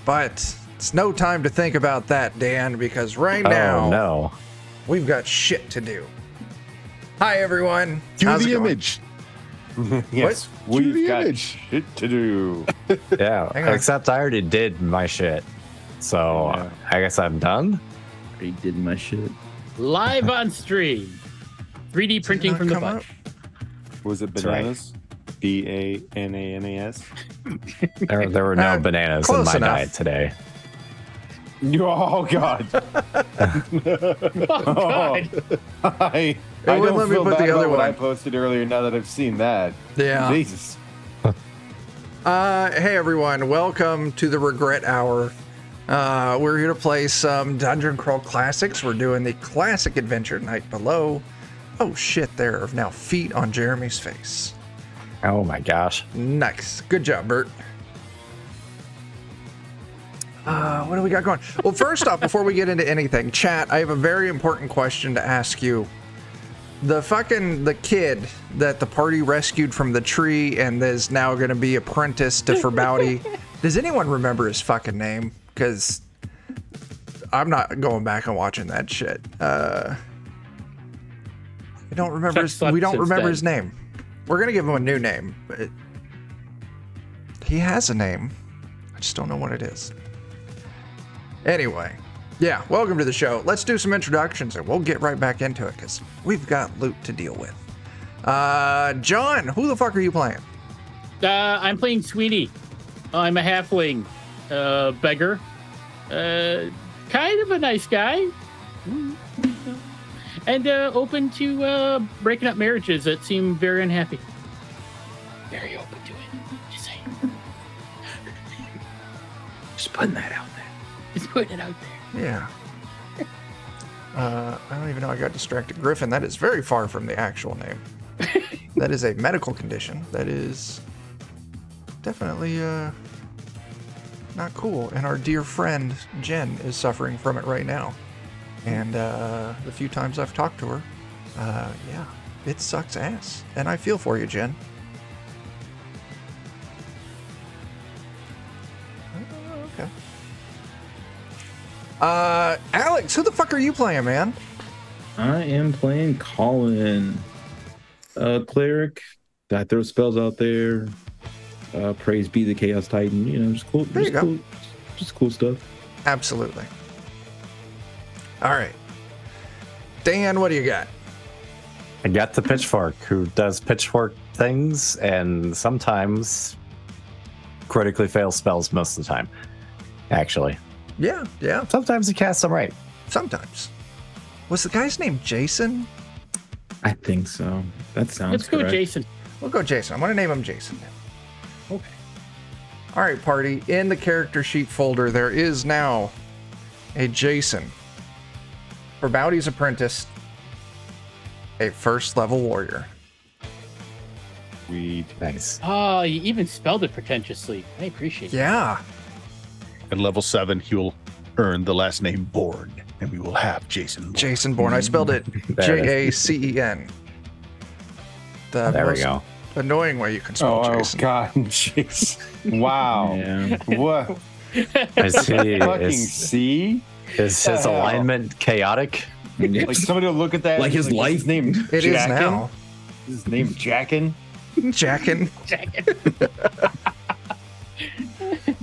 But it's no time to think about that, Dan, because right now no, we've got shit to do. Hi, everyone. Do How's the it going? image. Yes, Do the we've got image. shit to do. yeah. Hang on. Except I already did my shit, so Yeah. I guess I'm done. Already did my shit. Live on stream. 3D printing not from the come butt. up? Was it That's right. bananas? BANANAS? There were no bananas in close my enough. diet today. Oh God! Oh, God. I wouldn't don't let me feel put bad the other about what one. I posted earlier. Now that I've seen that, Yeah. Jesus. Hey, everyone. Welcome to the Regret Hour. We're here to play some Dungeon Crawl Classics. We're doing the Classic Adventure Night Below. Oh, shit. There are now feet on Jeremy's face. Oh my gosh. Nice. Good job, Bert. What do we got going? Well, first off, before we get into anything, chat, I have a very important question to ask you. The kid that the party rescued from the tree and is now going to be apprenticed to Farbauti, does anyone remember his fucking name? Because I'm not going back and watching that shit. I don't remember. We don't remember his name. We're going to give him a new name. But he has a name. I just don't know what it is. Anyway, yeah, welcome to the show. Let's do some introductions and we'll get right back into it because we've got loot to deal with. John, who the fuck are you playing? I'm playing Sweeney. I'm a halfling beggar. Kind of a nice guy. And open to breaking up marriages that seem very unhappy. Very open to it. Just saying. Just putting that out there. Just putting it out there. Yeah. I don't even know. I got distracted. Griffin, that is very far from the actual name. That is a medical condition. That is definitely not cool. And our dear friend, Jen, is suffering from it right now. And the few times I've talked to her, yeah, it sucks ass. And I feel for you, Jen. Okay. Alex, who the fuck are you playing, man? I am playing Colin, cleric. I throw spells out there. Praise be the Chaos Titan. You know, just cool. There you go. Cool, just cool stuff. Absolutely. All right. Dan, what do you got? I got the Pitchfork, who does pitchfork things and sometimes critically fails spells most of the time. Actually, Yeah, yeah, sometimes he casts them right. sometimes. Was the guy's name Jason? I think so. That sounds Let's go with correct. Jason. We'll go Jason. I'm going to name him Jason. Okay. All right, party. In the character sheet folder, there is now a Jason. Farbauti's apprentice, a first level warrior. Weed. Nice. Oh, you even spelled it pretentiously. I appreciate it. Yeah. At level 7, he will earn the last name Bourne, and we will have Jason Bourne. Jason Bourne. I spelled it There it Jacen. The There we most go. annoying way you can spell Oh Jason. God! Jeez. Wow. Yeah. What? Is he Fucking is see? his the hell? alignment chaotic? Like somebody will look at that. Like and his be life. His name. It is Jackin? now. His name Jackin. Jackin.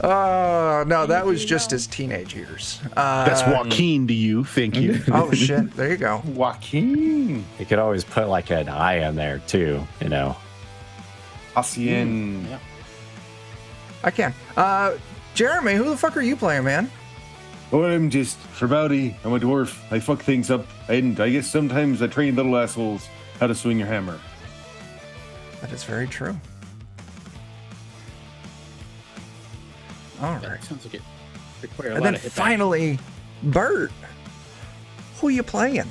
Oh, no, that was just his teenage years. That's Joaquin to you. Thank you. Oh, shit. There you go. Joaquin. You could always put like an I in there too, you know. Hacian. Yeah. I can. Jeremy, who the fuck are you playing, man? Oh, I'm just Farbauti. I'm a dwarf. I fuck things up. And I guess sometimes I train little assholes how to swing your hammer. That is very true. All right. That sounds like it requires a And lot then of hit finally, Bert. Who you playing?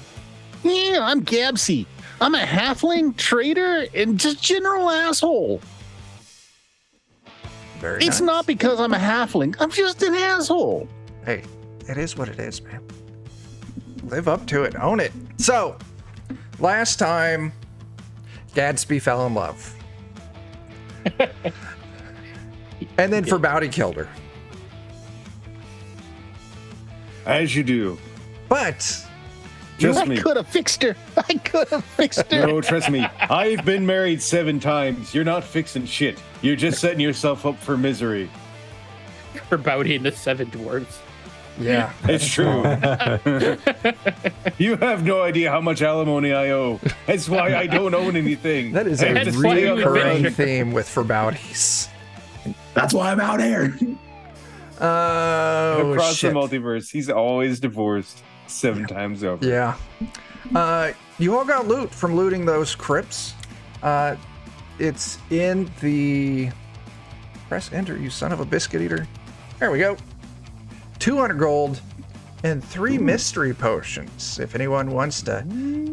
Yeah, I'm Gabsy. I'm a halfling trader and just general asshole. Very It's nice. not because I'm a halfling. I'm just an asshole. Hey, it is what it is, man. Live up to it. Own it. So, last time, Gadsby fell in love. And then Farbauti killed her. As you do. But Trust I me. could have fixed her. I could have fixed her. No, trust me. I've been married 7 times. You're not fixing shit. You're just setting yourself up for misery. Farbauti and the 7 dwarves. yeah, It's true. You have no idea how much alimony I owe. That's why I don't own anything. that is I a have to stay on the recurring run. theme with Farbautis. That's why I'm out here. Oh, Across shit. the multiverse, he's always divorced 7 times over. Yeah. You all got loot from looting those crypts. It's in the... Press enter, you son of a biscuit eater. There we go. 200 gold and 3 mystery potions. If anyone wants to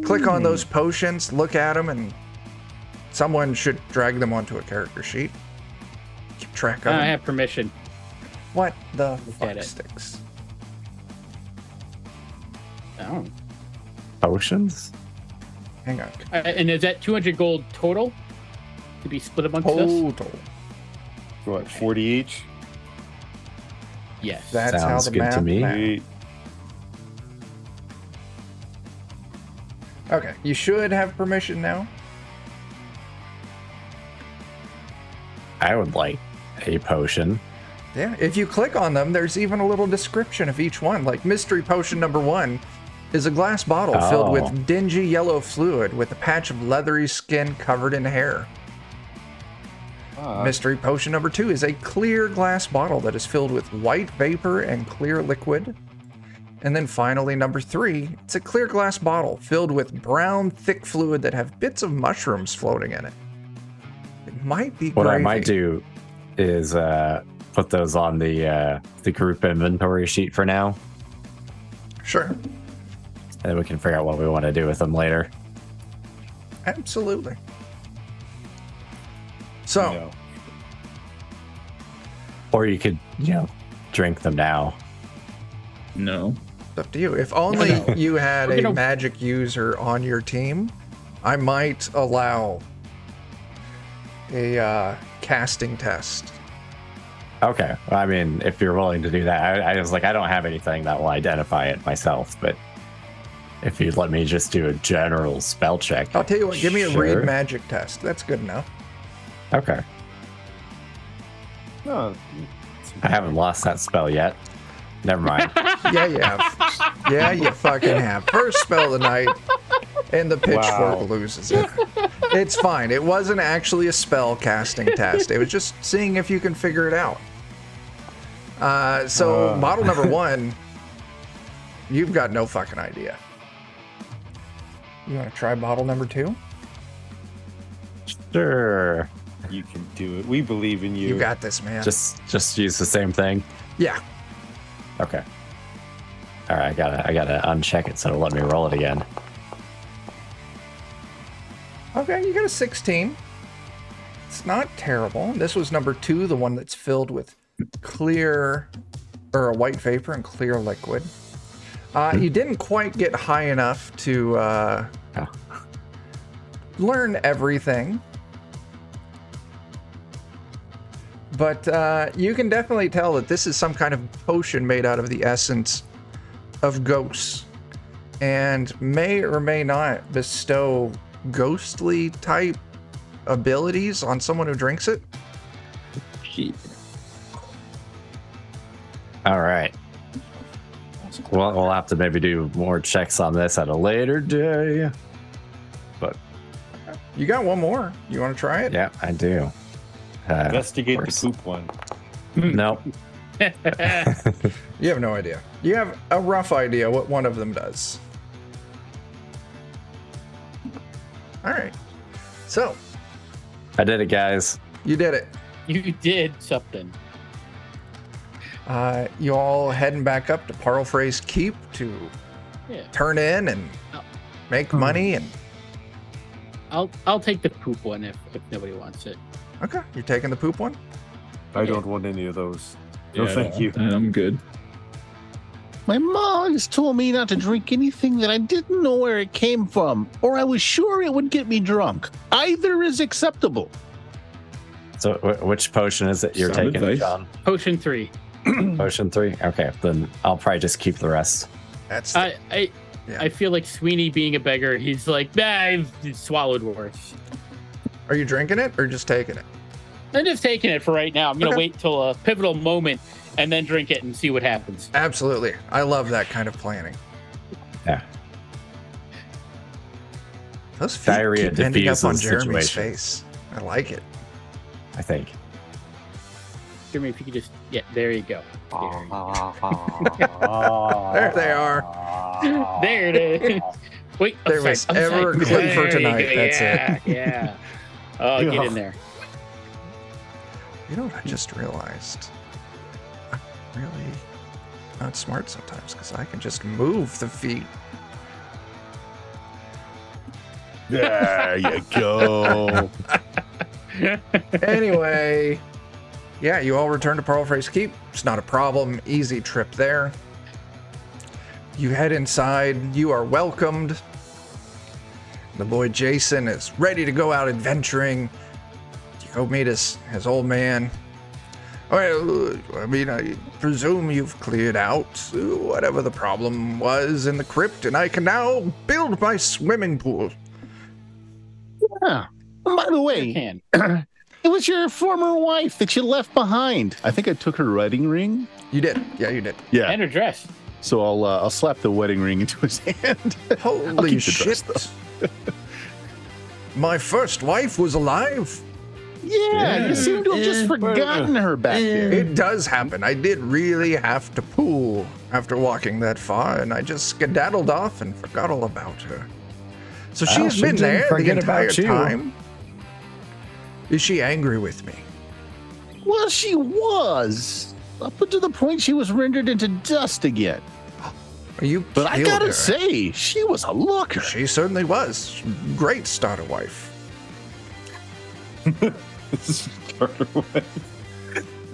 click on those potions, look at them, and someone should drag them onto a character sheet. Keep track of I them. have permission. What the at fuck it. sticks? Oh. Potions? Hang on. And is that 200 gold total to be split amongst us? Total. What, 40 each? Yes. That's Sounds how the good math to me. Eight. Okay, you should have permission now. I would like a potion. Yeah, if you click on them, there's even a little description of each one. Like mystery potion number 1 is a glass bottle filled Oh. with dingy yellow fluid with a patch of leathery skin covered in hair. Mystery potion number 2 is a clear glass bottle that is filled with white vapor and clear liquid. And then finally, number 3, it's a clear glass bottle filled with brown, thick fluid that have bits of mushrooms floating in it. It might be What gravy. I might do is put those on the group inventory sheet for now, Sure, and then we can figure out what we want to do with them later. absolutely. So, No. Or you could, drink them now. No. it's up to you. If only you had We're a gonna- magic user on your team, I might allow a casting test. Okay. I mean, if you're willing to do that, I was like, I don't have anything that will identify it myself, but if you'd let me just do a general spell check. I'll tell you what, give me a Sure. read magic test. That's good enough. Okay. No. I haven't lost that spell yet. Never mind. Yeah, you have. Yeah, you fucking have. First spell of the night, and the pitchfork Wow. loses it. It's fine. It wasn't actually a spell casting test. It was just seeing if you can figure it out. So bottle number 1, you've got no fucking idea. You want to try bottle number 2? Sure. You can do it. We believe in you. You got this, man. Just use the same thing. Yeah. Okay. All right, I gotta uncheck it so it'll let me roll it again. Okay, you got a 16. It's not terrible. This was number 2, the one that's filled with clear or a white vapor and clear liquid. You didn't quite get high enough to learn everything. But you can definitely tell that this is some kind of potion made out of the essence of ghosts and may or may not bestow ghostly type abilities on someone who drinks it. Shit. All right. Well, we'll have to maybe do more checks on this at a later day. But You got one more. You want to try it? yeah, I do. Investigate of the course. poop one. Nope. You have no idea. You have a rough idea what one of them does. All right. So, I did it, guys. you did it. You did something. You all heading back up to Parlefrey's Keep to Yeah. turn in and make money and I'll take the poop one if nobody wants it. okay, you're taking the poop one? I don't want any of those. No, Yeah, thank you. I'm good. My mom always told me not to drink anything that I didn't know where it came from, or I was sure it would get me drunk. Either is acceptable. So, which potion is it you're Sound taking, advice. John? Potion 3. Potion 3? Okay, then I'll probably just keep the rest. That's I feel like Sweeney being a beggar, he's like, nah, I've swallowed worse. Are you drinking it or just taking it? I'm just taking it for right now. I'm going to Okay. wait till a pivotal moment and then drink it and see what happens. Absolutely. I love that kind of planning. Yeah. Those feet Diarrhea keep ending up on diffuses Jeremy's situation. face. I like it. I think. Jeremy, if you could just, yeah, there you go. There they are. There it is. Wait, There was ever a clip for tonight. That's it. Yeah. Oh, get in there. You know what I just realized? I'm really not smart sometimes because I can just move the feet. There you go. Anyway, yeah, you all return to Pearlphrase Keep. It's not a problem. Easy trip there. You head inside. You are welcomed. The boy Jason is ready to go out adventuring. You go meet his old man. Well, I mean, I presume you've cleared out whatever the problem was in the crypt, and I can now build my swimming pool. Yeah. By the way, Can. it was your former wife that you left behind. I think I took her wedding ring. You did. Yeah, you did. Yeah. And her dress. So I'll slap the wedding ring into his hand. I'll Holy keep the dress, shit. My first wife was alive. Yeah, you seem to have just forgotten her back there. It does happen. I did really have to pool after walking that far, and I just skedaddled off and forgot all about her. So Well, she's she been didn't there the forget entire about you. time. Is she angry with me? Well, she was. Up until the point she was rendered into dust again. You But I killed gotta her. say, she was a looker. She certainly was. Great starter wife.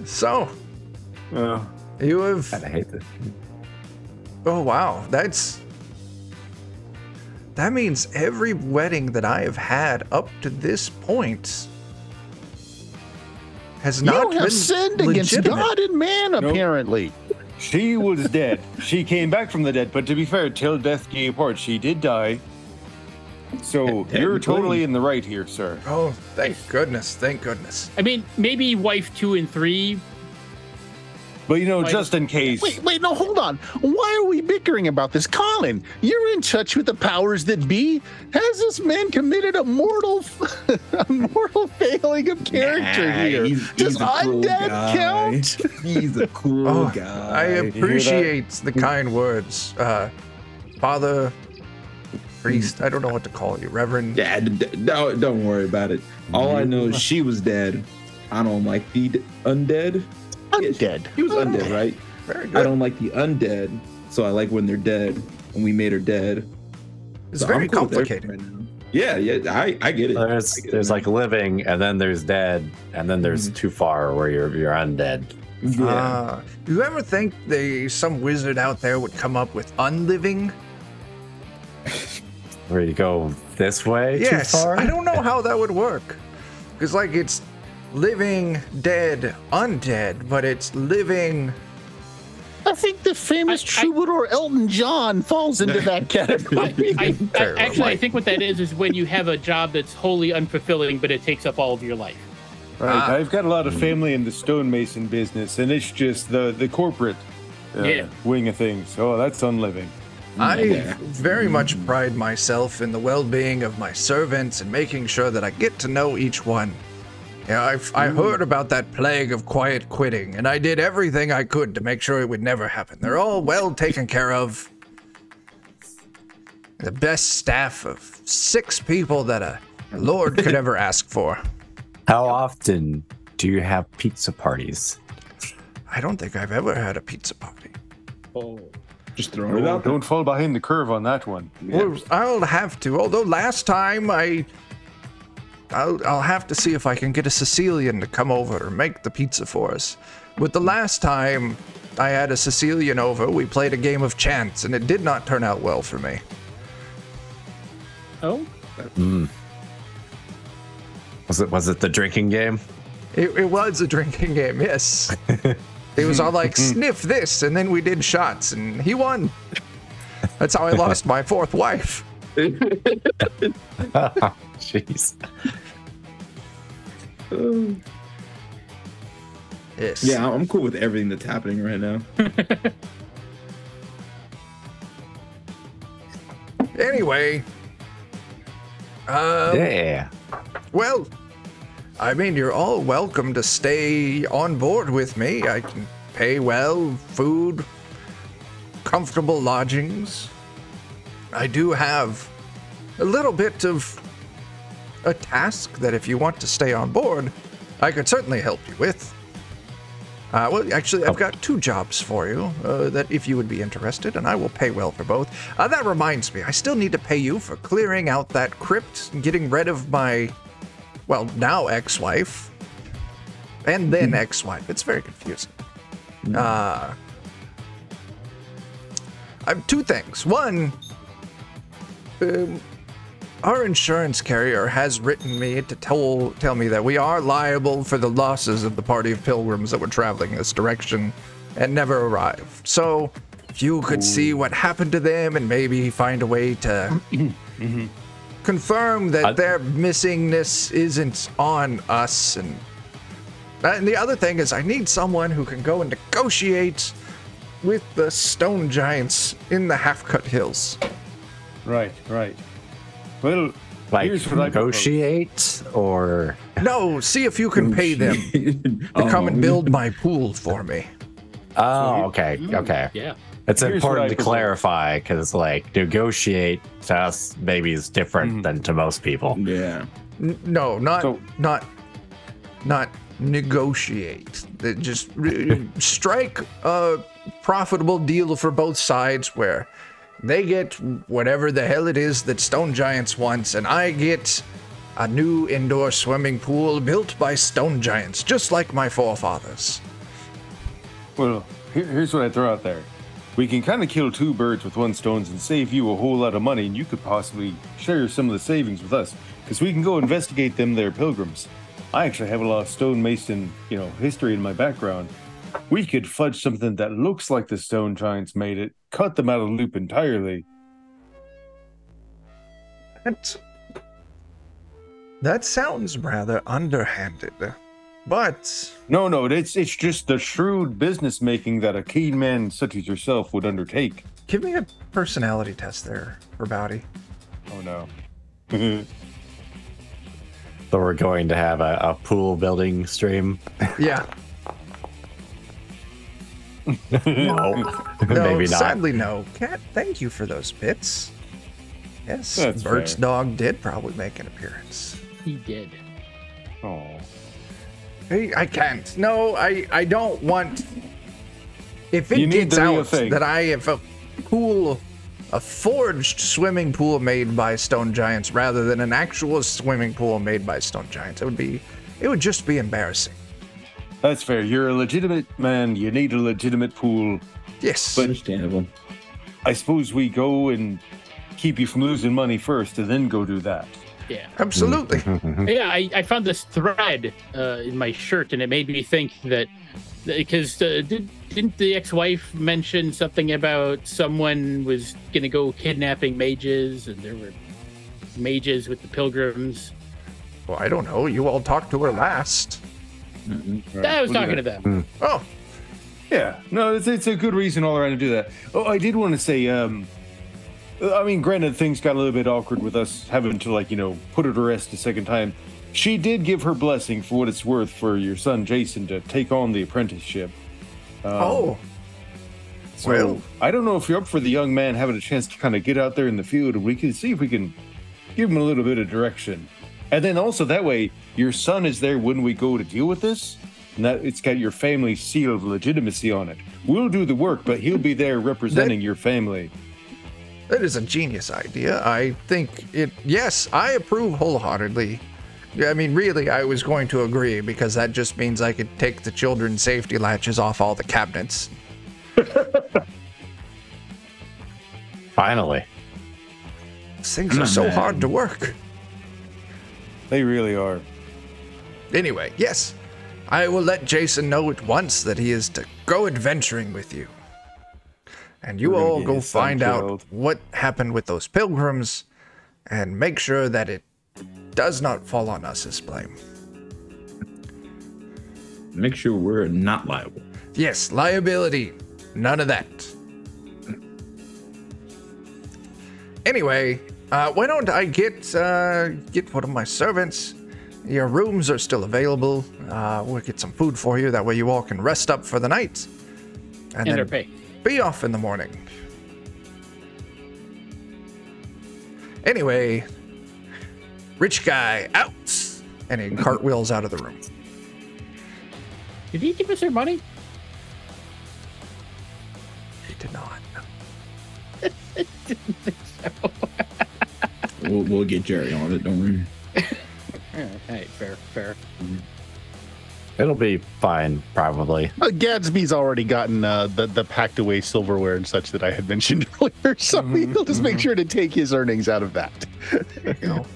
So, Oh. you have... I hate this. Oh, wow. That means every wedding that I have had up to this point has You not have been sinned against legitimate. God and man, apparently. She was dead. She came back from the dead, but to be fair, till death do you part, she did die. So you're totally in the right here, sir. Oh, thank goodness. Thank goodness. I mean, maybe wife 2 and 3. But you know, Why- just in case. Wait, no, hold on. Why are we bickering about this? Colin, you're in touch with the powers that be. Has this man committed a mortal failing of character here? Does undead count? He's a cool Oh, guy. I appreciate the kind words. Father, priest, I don't know what to call you. Reverend. Yeah, don't worry about it. All I know is she was dead. I don't like the undead. Undead. She was undead, right? Very good. I don't like the undead, so I like when they're dead, and we made her dead. It's So very I'm cool with everything complicated. right now. Yeah, I get it. There's like living, and then there's dead, and then there's too far where you're undead. Yeah. Do you ever think some wizard out there would come up with unliving? Where you go this way Yes, too far? I don't know how that would work. Because, like, it's living, dead, undead, but it's living. I think the famous troubadour Elton John falls into that category. I think what that is when you have a job that's wholly unfulfilling, but it takes up all of your life. Right, I've got a lot of family in the stonemason business, and it's just the corporate wing of things. Oh, that's unliving. I very much pride myself in the well-being of my servants and making sure that I get to know each one. Yeah, I heard about that plague of quiet quitting, and I did everything I could to make sure it would never happen. They're all well taken care of. The best staff of 6 people that a lord could ever ask for. How often do you have pizza parties? I don't think I've ever had a pizza party. Oh. Just throwing it Oh, out there. don't fall behind the curve on that one. Well, I'll have to. Although last time I'll have to see if I can get a Sicilian to come over and make the pizza for us. With the last time I had a Sicilian over, we played a game of chance, and it did not turn out well for me. Oh? Was it the drinking game? It was a drinking game, yes. He was all like, sniff this, and then we did shots, and he won. That's how I lost my 4th wife. Jeez. Yes. Yeah, I'm cool with everything that's happening right now. Anyway. Yeah. Well, I mean, you're all welcome to stay on board with me. I can pay well, food, comfortable lodgings. I do have a little bit of a task that if you want to stay on board, I could certainly help you with. Well, actually, I've got 2 jobs for you that if you would be interested, and I will pay well for both. That reminds me, I still need to pay you for clearing out that crypt and getting rid of my, well, now ex-wife, and then ex-wife. It's very confusing. I have 2 things. One, our insurance carrier has written me to tell me that we are liable for the losses of the party of pilgrims that were traveling this direction and never arrived. So if you could see what happened to them and maybe find a way to confirm that their missingness isn't on us. And the other thing is I need someone who can go and negotiate with the stone giants in the Half-Cut Hills. Right. Well, Like here's what I negotiate or No, see if you can pay them to come and build my pool for me. okay. Yeah. It's Here's what important I to propose. clarify because like negotiate to us maybe is different than to most people. Yeah. No, So- not negotiate. Just strike a profitable deal for both sides where they get whatever the hell it is that Stone Giants wants, and I get a new indoor swimming pool built by Stone Giants, just like my forefathers. Well, here's what I throw out there. We can kind of kill 2 birds with 1 stone and save you a whole lot of money, and you could possibly share some of the savings with us, because we can go investigate them, their pilgrims. I actually have a lot of stonemason, history in my background. We could fudge something that looks like the Stone Giants made it, cut them out of the loop entirely. That sounds rather underhanded, but No, it's just the shrewd business making that a keen man such as yourself would undertake. give me a personality test there, Farbauti. Oh no. So we're going to have a pool building stream. Yeah. No, No, maybe not. sadly no. Cat, thank you for those bits. Yes, That's Bert's fair. dog did probably make an appearance. He did. Oh. Hey, I can't. No, I don't want. If it You need gets the real out thing. that I have a forged swimming pool made by Stone Giants rather than an actual swimming pool made by Stone Giants, it would just be embarrassing. That's fair. You're a legitimate man. You need a legitimate pool. Yes. Understandable. I suppose we go and keep you from losing money first and then go do that. Yeah. Absolutely. Yeah, I found this thread in my shirt, and it made me think that because didn't the ex-wife mention something about someone was gonna go kidnapping mages, and there were mages with the pilgrims? Well, I don't know. You all talked to her last. I was talking to them. Oh, Yeah, no, it's a good reason all around to do that. Oh, I did want to say, I mean, granted, things got a little bit awkward with us having to, put her to rest a second time. She did give her blessing for what it's worth for your son Jason to take on the apprenticeship. oh. So Well- I don't know if you're up for the young man having a chance to kind of get out there in the field, and we can see if we can give him a little bit of direction. And then also that way, your son is there when we go to deal with this, and that it's got your family seal of legitimacy on it. We'll do the work, but he'll be there representing your family. That is a genius idea. I think yes, I approve wholeheartedly. I mean, really, I was going to agree because that just means I could take the children's safety latches off all the cabinets. Finally. These things are so hard to work. They really are. Anyway, yes. I will let Jason know at once that he is to go adventuring with you. And you We're gonna all get go his son find out killed. what happened with those pilgrims and make sure that it does not fall on us as blame. Make sure we're not liable. Yes, liability. None of that. Anyway, why don't I get one of my servants? Your rooms are still available. We'll get some food for you. That way you all can rest up for the night. And their pay. Be off in the morning. Anyway, rich guy out. And he cartwheels out of the room. Did he give us our money? He did not. Didn't think so. We'll get Jerry on it, don't worry. All right, fair. It'll be fine, probably. Gadsby's already gotten the packed away silverware and such that I had mentioned earlier, so he'll just make sure to take his earnings out of that. There you go.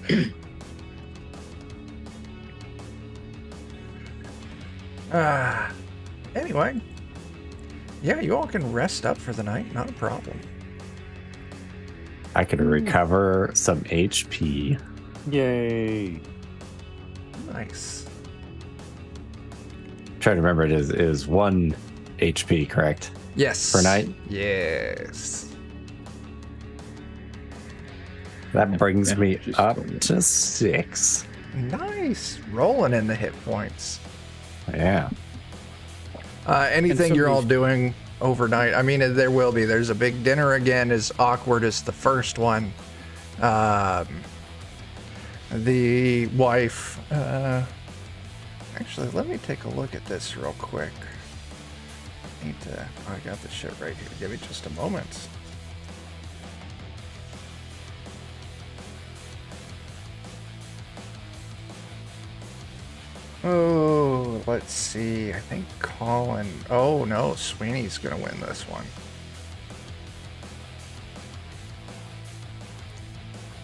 Anyway. Yeah, you all can rest up for the night. Not a problem. I can recover some HP. Yay. Nice. Try to remember, it is 1 HP, correct? Yes. Per night? Yes. That brings me just up don't- to 6. Nice. Rolling in the hit points. Yeah. Anything you're all somebody's- doing overnight? I mean, there will be. There's a big dinner again, as awkward as the first one. The wife. Actually, let me take a look at this real quick. I got this shit right here. Give me just a moment. Oh, let's see. I think Colin. Oh no, Sweeney's gonna win this one.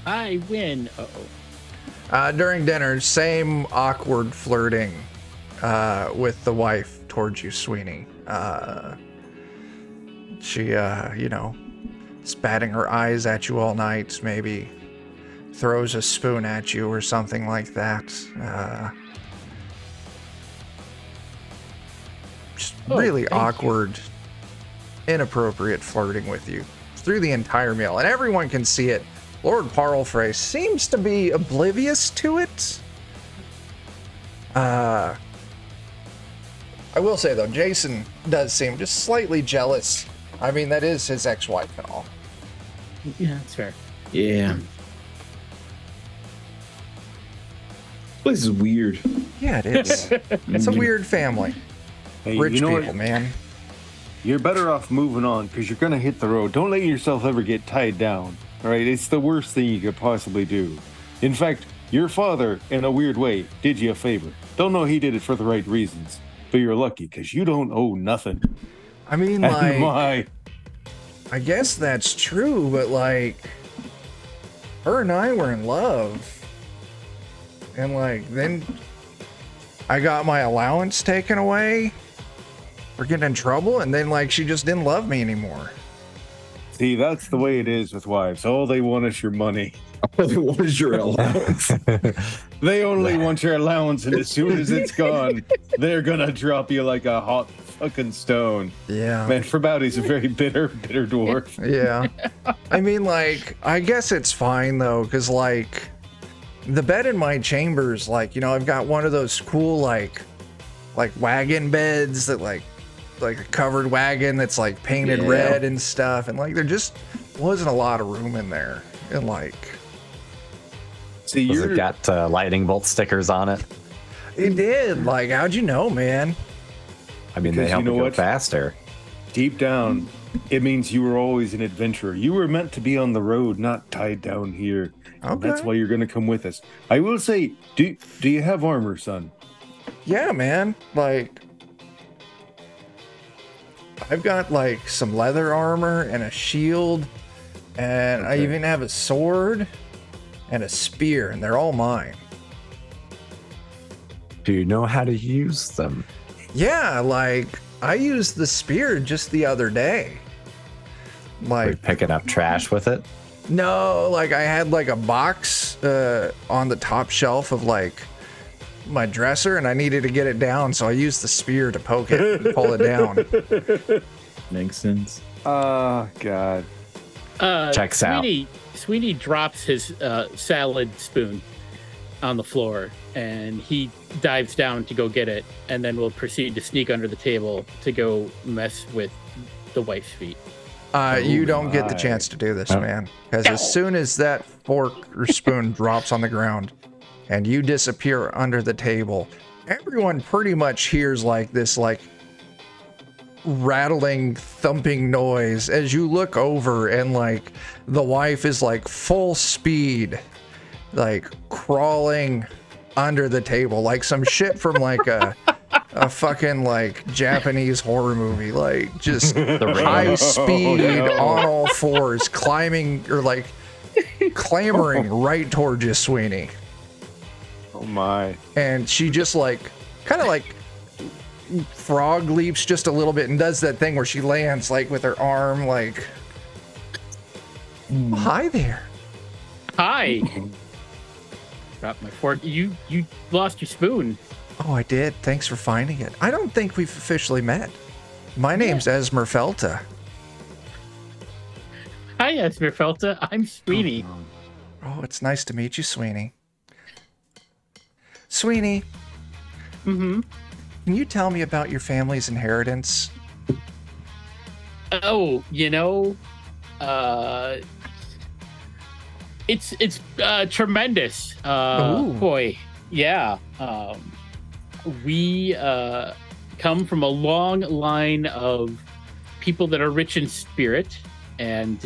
I win. Uh-oh. During dinner, same awkward flirting with the wife towards you, Sweeney. She, is batting her eyes at you all night, maybe throws a spoon at you or something like that. Just Oh, really thank you. awkward, inappropriate flirting with you through the entire meal, and everyone can see it. Lord Parlfrey seems to be oblivious to it. I will say though, Jason does seem just slightly jealous. I mean, that is his ex-wife and all. Yeah, that's fair. Yeah. This is weird. Yeah, it is. It's a weird family. Hey, Rich you know people, what? man. You're better off moving on because you're going to hit the road. Don't let yourself ever get tied down. All right? It's the worst thing you could possibly do. In fact, your father, in a weird way, did you a favor. Don't know he did it for the right reasons, but you're lucky because you don't owe nothing. I mean, And like, my, I guess that's true, but like, her and I were in love. And like, then I got my allowance taken away for getting in trouble, and then like, she just didn't love me anymore. see, that's the way it is with wives. All they want is your money. What is your allowance? They only want your allowance, and as soon as it's gone, they're going to drop you like a hot fucking stone. Yeah. Man, Farbauti's a very bitter dwarf. Yeah. I mean, like, I guess it's fine though, because like, the bed in my chambers, like, I've got one of those cool like wagon beds that like a covered wagon that's like painted Yeah. red and stuff, and like there just wasn't a lot of room in there, and like See, Does you're it got lightning bolt stickers on it? it did. Like, how'd you know, man? I mean, Because they you help know you go what? faster. deep down, it means you were always an adventurer. You were meant to be on the road, not tied down here. And that's Okay. why you're going to come with us. I will say, do you have armor, son? Yeah, man. Like, I've got like some leather armor and a shield, and I Okay. even have a sword and a spear, and they're all mine. Do you know how to use them? Yeah, like I used the spear just the other day. Are you Like, picking up trash with it? no, like I had like a box on the top shelf of like my dresser, and I needed to get it down, so I used the spear to poke it and pull it down. Makes sense. Oh, God. Checks out. Sweeney drops his salad spoon on the floor, and he dives down to go get it, and then will proceed to sneak under the table to go mess with the wife's feet. You don't get the chance to do this, man, because as soon as that fork or spoon drops on the ground and you disappear under the table, everyone pretty much hears like this like rattling, thumping noise as you look over, and like the wife is like full speed, like crawling under the table, like some shit from like a fucking like Japanese horror movie, like just high speed on all fours, climbing or like clambering right towards you, Sweeney. Oh, my. And she just like kind of like frog leaps just a little bit and does that thing where she lands like with her arm like, hi there. Hi. Drop my fork. You lost your spoon. Oh, I did. Thanks for finding it. I don't think we've officially met. My name's Esmerfelta. Hi, Esmerfelta. I'm Sweeney. Oh, it's nice to meet you, Sweeney. Sweeney, Mm-hmm. can you tell me about your family's inheritance? Oh, it's tremendous. Ooh. Boy, yeah. We come from a long line of people that are rich in spirit, and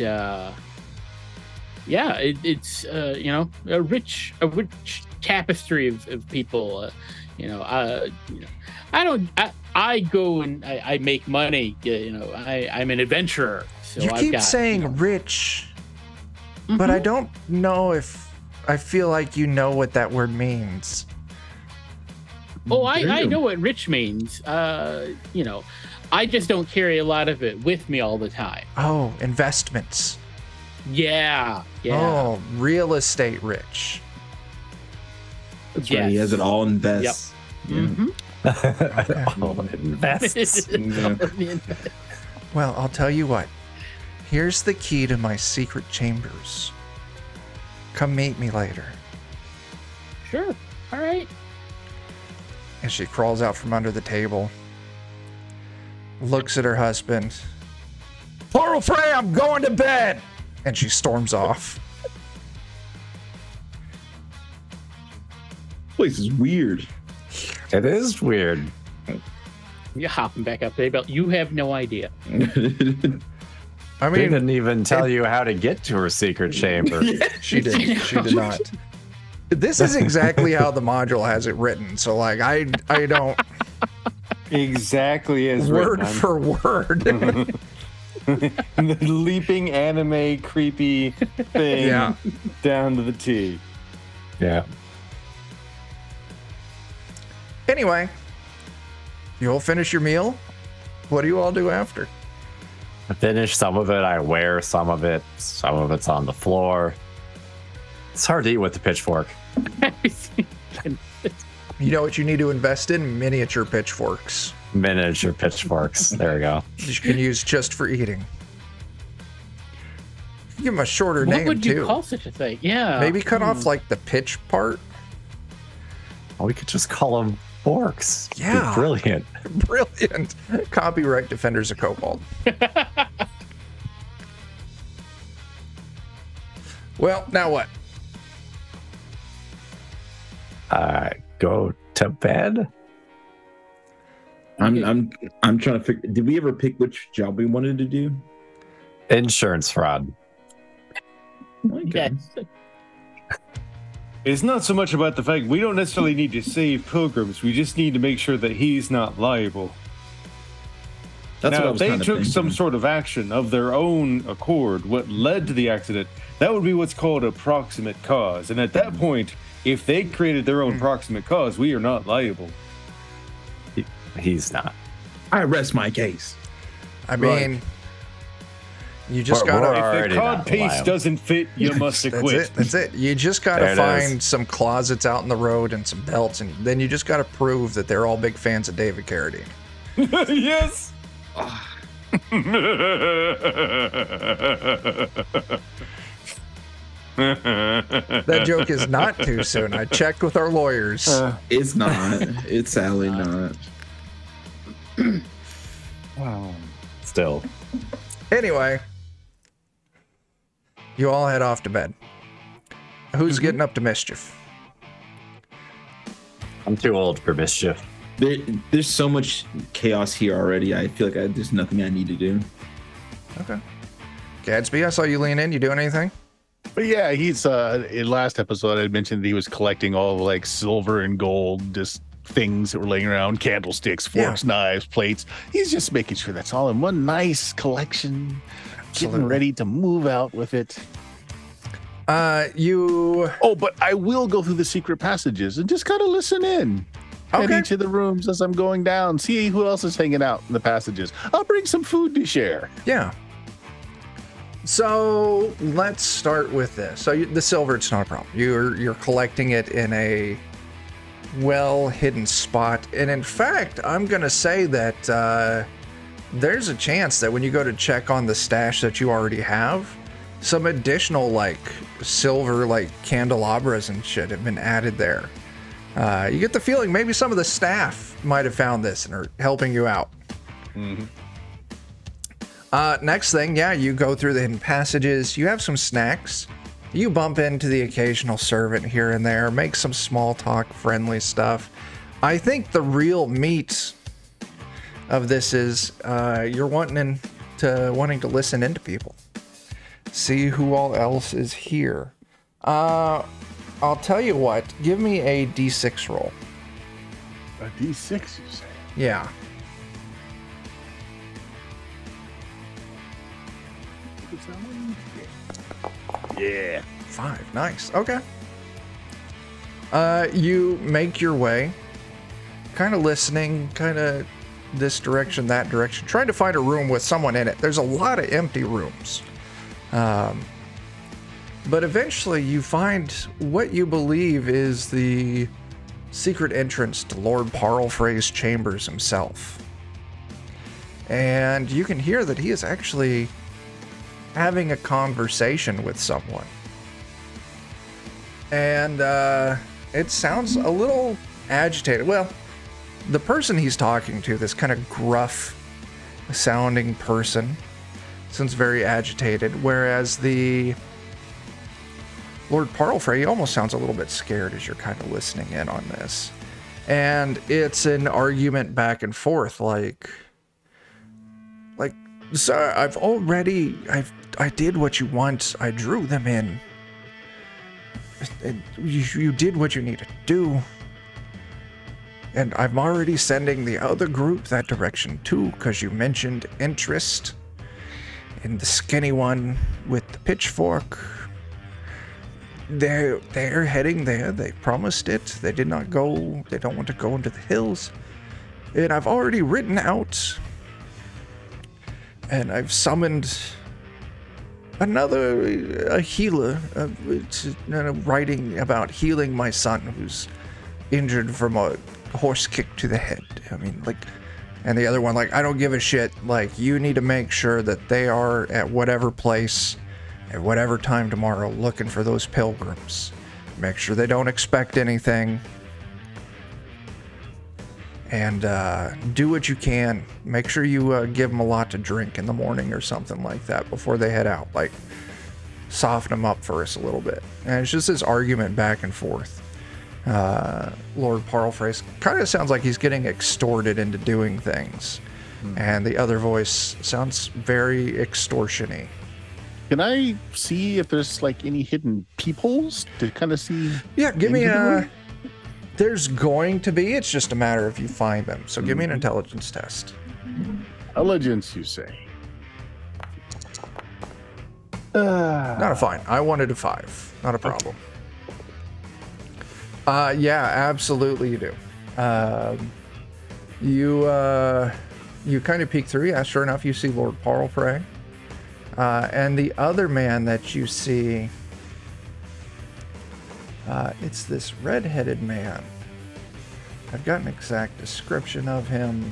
it's a rich tapestry of people. I go and I make money. I'm an adventurer. So You I've keep got, saying rich, but I don't know if I feel like you know what that word means. Oh, I know what rich means. I just don't carry a lot of it with me all the time. Oh, investments. Yeah. Oh, real estate rich. That's right. He has it all invests. Mm-hmm. Invests. Well, I'll tell you what. Here's the key to my secret chambers. Come meet me later. Sure. All right. And she crawls out from under the table, looks at her husband. Plural Frey, I'm going to bed! And she storms off. Place is weird. It is weird. You're hopping back up there, but you have no idea. I They mean, didn't even tell you how to get to her secret chamber. she did. She did not. This is exactly how the module has it written. So, like, I don't Exactly as word written. for word. The leaping anime creepy thing Yeah. down to the T. Yeah. Anyway, you all finish your meal. What do you all do after? I finish some of it. I wear some of it. Some of it's on the floor. It's hard to eat with the pitchfork. You know what you need to invest in? Miniature pitchforks. Miniature pitchforks. There we go. You can use just for eating. Give them a shorter What name, would you too. call such a thing? Yeah. Maybe cut off, like, the pitch part. Well, we could just call them forks. It'd be Yeah. brilliant. Brilliant. Copyright Defenders of Cobalt. Well, now what? Go to bed. I'm trying to figure. Did we ever pick which job we wanted to do? Insurance fraud. Okay. Yes. It's not so much about the fact we don't necessarily need to save pilgrims. We just need to make sure that he's not liable. That's now, what I if was they kind of took thinking. some sort of action of their own accord, what led to the accident, that would be what's called a proximate cause. And at that point, if they created their own proximate cause, we are not liable. He's not. I rest my case. I mean, Right. you just We're gotta. If already the not cod paste liable. doesn't fit, you must That's acquit. it. That's it. You just gotta There it find is. some closets out in the road and some belts, and then you just gotta prove that they're all big fans of David Carradine. Yes. That joke is not too soon. I checked with our lawyers. It's not. It's sadly not. Still. Anyway, you all head off to bed. Who's getting up to mischief? I'm too old for mischief. There's so much chaos here already. I feel like there's nothing I need to do. Okay. Gadsby, I saw you lean in. You doing anything? But yeah, he's in last episode I mentioned that he was collecting all the like silver and gold, just things that were laying around, candlesticks, forks, knives, plates. He's just making sure that's all in one nice collection, getting ready to move out with it. You. Oh, but I will go through the secret passages and just kind of listen in at Okay. each of the rooms as I'm going down, see who else is hanging out in the passages. I'll bring some food to share. Yeah. So let's start with this. So the silver, it's not a problem. You're collecting it in a well-hidden spot, and in fact, I'm gonna say that there's a chance that when you go to check on the stash that you already have, some additional like silver, like candelabras and shit have been added there. You get the feeling maybe some of the staff might have found this and are helping you out. Next thing, yeah, you go through the hidden passages. You have some snacks. You bump into the occasional servant here and there, make some small talk, friendly stuff. I think the real meat of this is you're wanting to listen into people, see who all else is here. I'll tell you what. Give me a D6 roll. A D6, you say? Yeah. Yeah. 5. Nice. Okay. You make your way, kind of listening, kind of this direction, that direction, trying to find a room with someone in it. There's a lot of empty rooms. But eventually you find what you believe is the secret entrance to Lord Parlfrey's chambers himself. And you can hear that he is actually having a conversation with someone. And it sounds a little agitated. Well, the person he's talking to, this kind of gruff sounding person, sounds very agitated, whereas the Lord Parlfrey almost sounds a little bit scared as you're kind of listening in on this. And it's an argument back and forth, like, sir, I did what you want. I drew them in. You did what you needed to do. And I'm already sending the other group that direction too, because you mentioned interest in the skinny one with the pitchfork. They're heading there. They promised it. They did not go. They don't want to go into the hills. And I've already written out, and I've summoned a healer, writing about healing my son who's injured from a horse kick to the head. I mean, like, and the other one, like, I don't give a shit. Like, you need to make sure that they are at whatever place at whatever time tomorrow looking for those pilgrims. Make sure they don't expect anything. And do what you can. Make sure you give them a lot to drink in the morning or something like that before they head out. Like, soften them up for us a little bit. And it's just this argument back and forth. Lord Parlfrey kind of sounds like he's getting extorted into doing things. And the other voice sounds very extortion-y. Can I see if there's like any hidden peepholes to kind of see? Yeah, give me into the a... room? There's going to be. It's just a matter if you find them. So give me an intelligence test. Intelligence, you say? Not a fine. I wanted a 5. Not a problem. Yeah, absolutely you do. You kind of peek through. Yeah, sure enough, you see Lord Parlfrey. And the other man that you see, it's this red-headed man. I've got an exact description of him.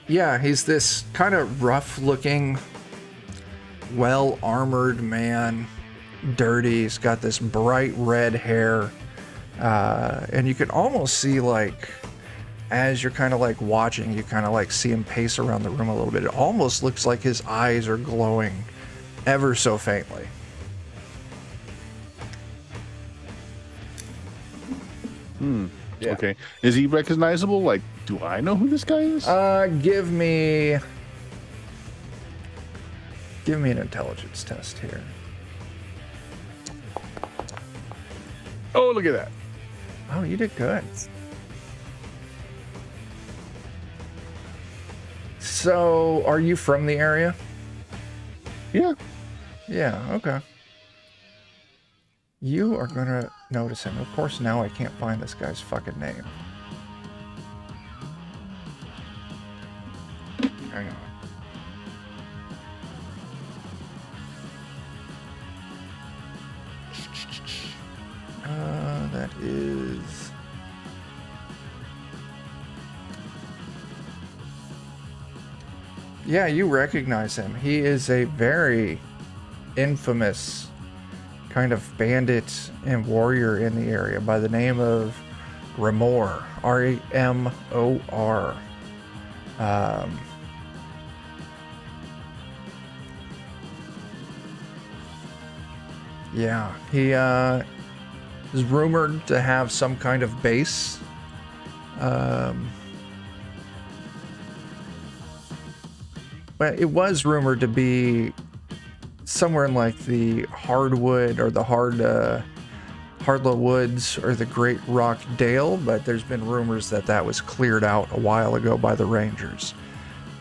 Yeah, he's this kind of rough-looking, well-armored man. Dirty. He's got this bright red hair. And you can almost see, like, as you're kind of like watching, you kind of like see him pace around the room a little bit. It almost looks like his eyes are glowing ever so faintly. Yeah. Okay. Is he recognizable? Like, do I know who this guy is? Give me an intelligence test here. Oh, look at that. Oh, you did good. So, are you from the area? Yeah. Yeah, okay. You are gonna notice him. Of course, now I can't find this guy's fucking name. Hang on. That is... Yeah, you recognize him. He is a very infamous kind of bandit and warrior in the area by the name of Ramor. R-A-M-O-R. Yeah, he is rumored to have some kind of base. But it was rumored to be somewhere in like the Hardwood or the Hardla Woods or the Great Rock Dale, but there's been rumors that that was cleared out a while ago by the Rangers.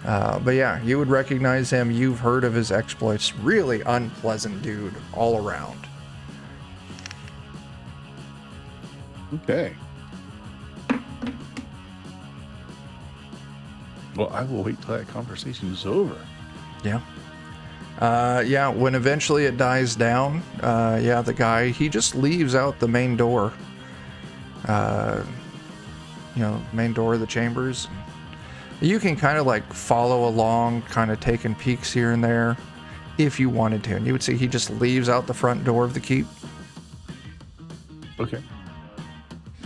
But yeah, you would recognize him. You've heard of his exploits. Really unpleasant dude all around. Okay. Well, I will wait till that conversation is over. Yeah. Yeah, when eventually it dies down, yeah, the guy, he just leaves out the main door. Main door of the chambers. You can kind of like follow along, kind of taking peeks here and there if you wanted to. And you would see he just leaves out the front door of the keep. Okay.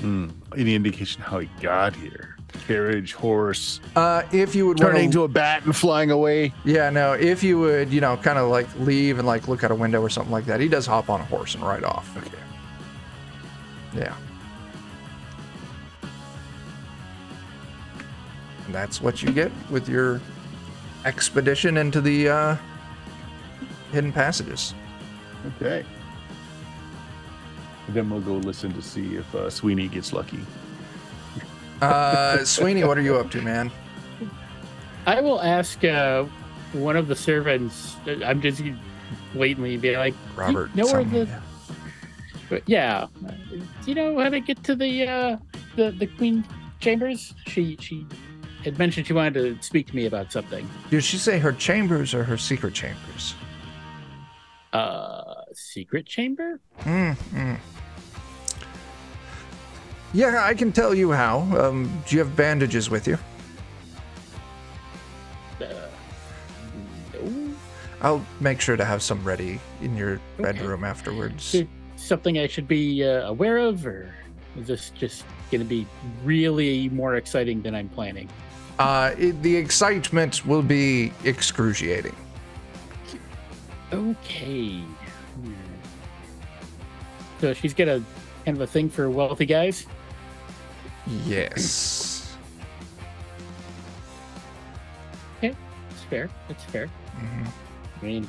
Any indication how he got here? Carriage, horse, if you would turning to a bat and flying away. Yeah, no, if you would, kind of like leave and like look out a window or something like that, he does hop on a horse and ride off. Okay. Yeah. And that's what you get with your expedition into the hidden passages. Okay. Then we'll go listen to see if Sweeney gets lucky. Sweeney, what are you up to, man? I will ask one of the servants. I'm just blatantly be like, Robert. Do you know where the? Yeah. Do you know how to get to the Queen Chambers? She had mentioned she wanted to speak to me about something. Did she say her chambers or her secret chambers? Secret chamber? Yeah, I can tell you how. Do you have bandages with you? No. I'll make sure to have some ready in your bedroom afterwards. Is there something I should be aware of, or is this just going to be really more exciting than I'm planning? The excitement will be excruciating. Okay. So she's got a kind of a thing for wealthy guys? Yes. Okay, that's fair. That's fair. Mm-hmm. I mean,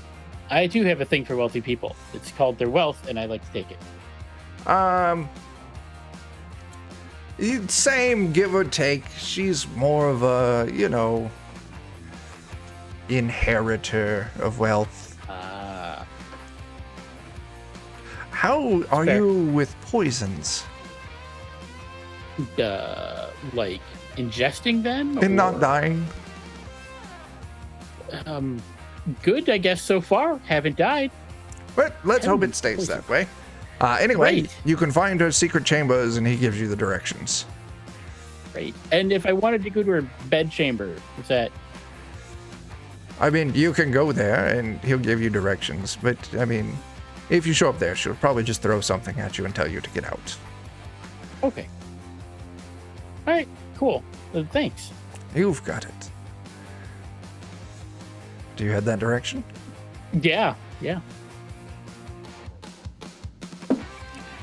I do have a thing for wealthy people. It's called their wealth, and I like to take it. Same, give or take. She's more of a, inheritor of wealth. How are Fair. you with poisons? Like ingesting them And not or- dying? Good, I guess so far. Haven't died. But let's hope it stays that way. Anyway, Right. you can find her secret chambers and he gives you the directions. Right. And if I wanted to go to her bed chamber, is that I mean, you can go there and he'll give you directions. But, I mean, if you show up there, she'll probably just throw something at you and tell you to get out. okay? All right, cool. Thanks. You've got it. Do you head that direction? Yeah.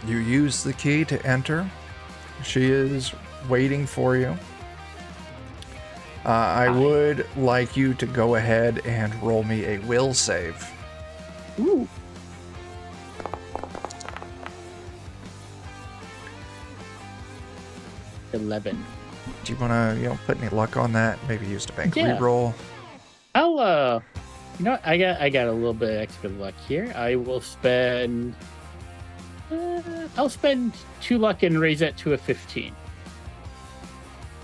You use the key to enter. She is waiting for you. I would like you to go ahead and roll me a will save. Ooh. $11. Do you want to, put any luck on that? Maybe use a bank Yeah. reroll. I'll I got a little bit of extra luck here. I will spend I'll spend 2 luck and raise that to a 15.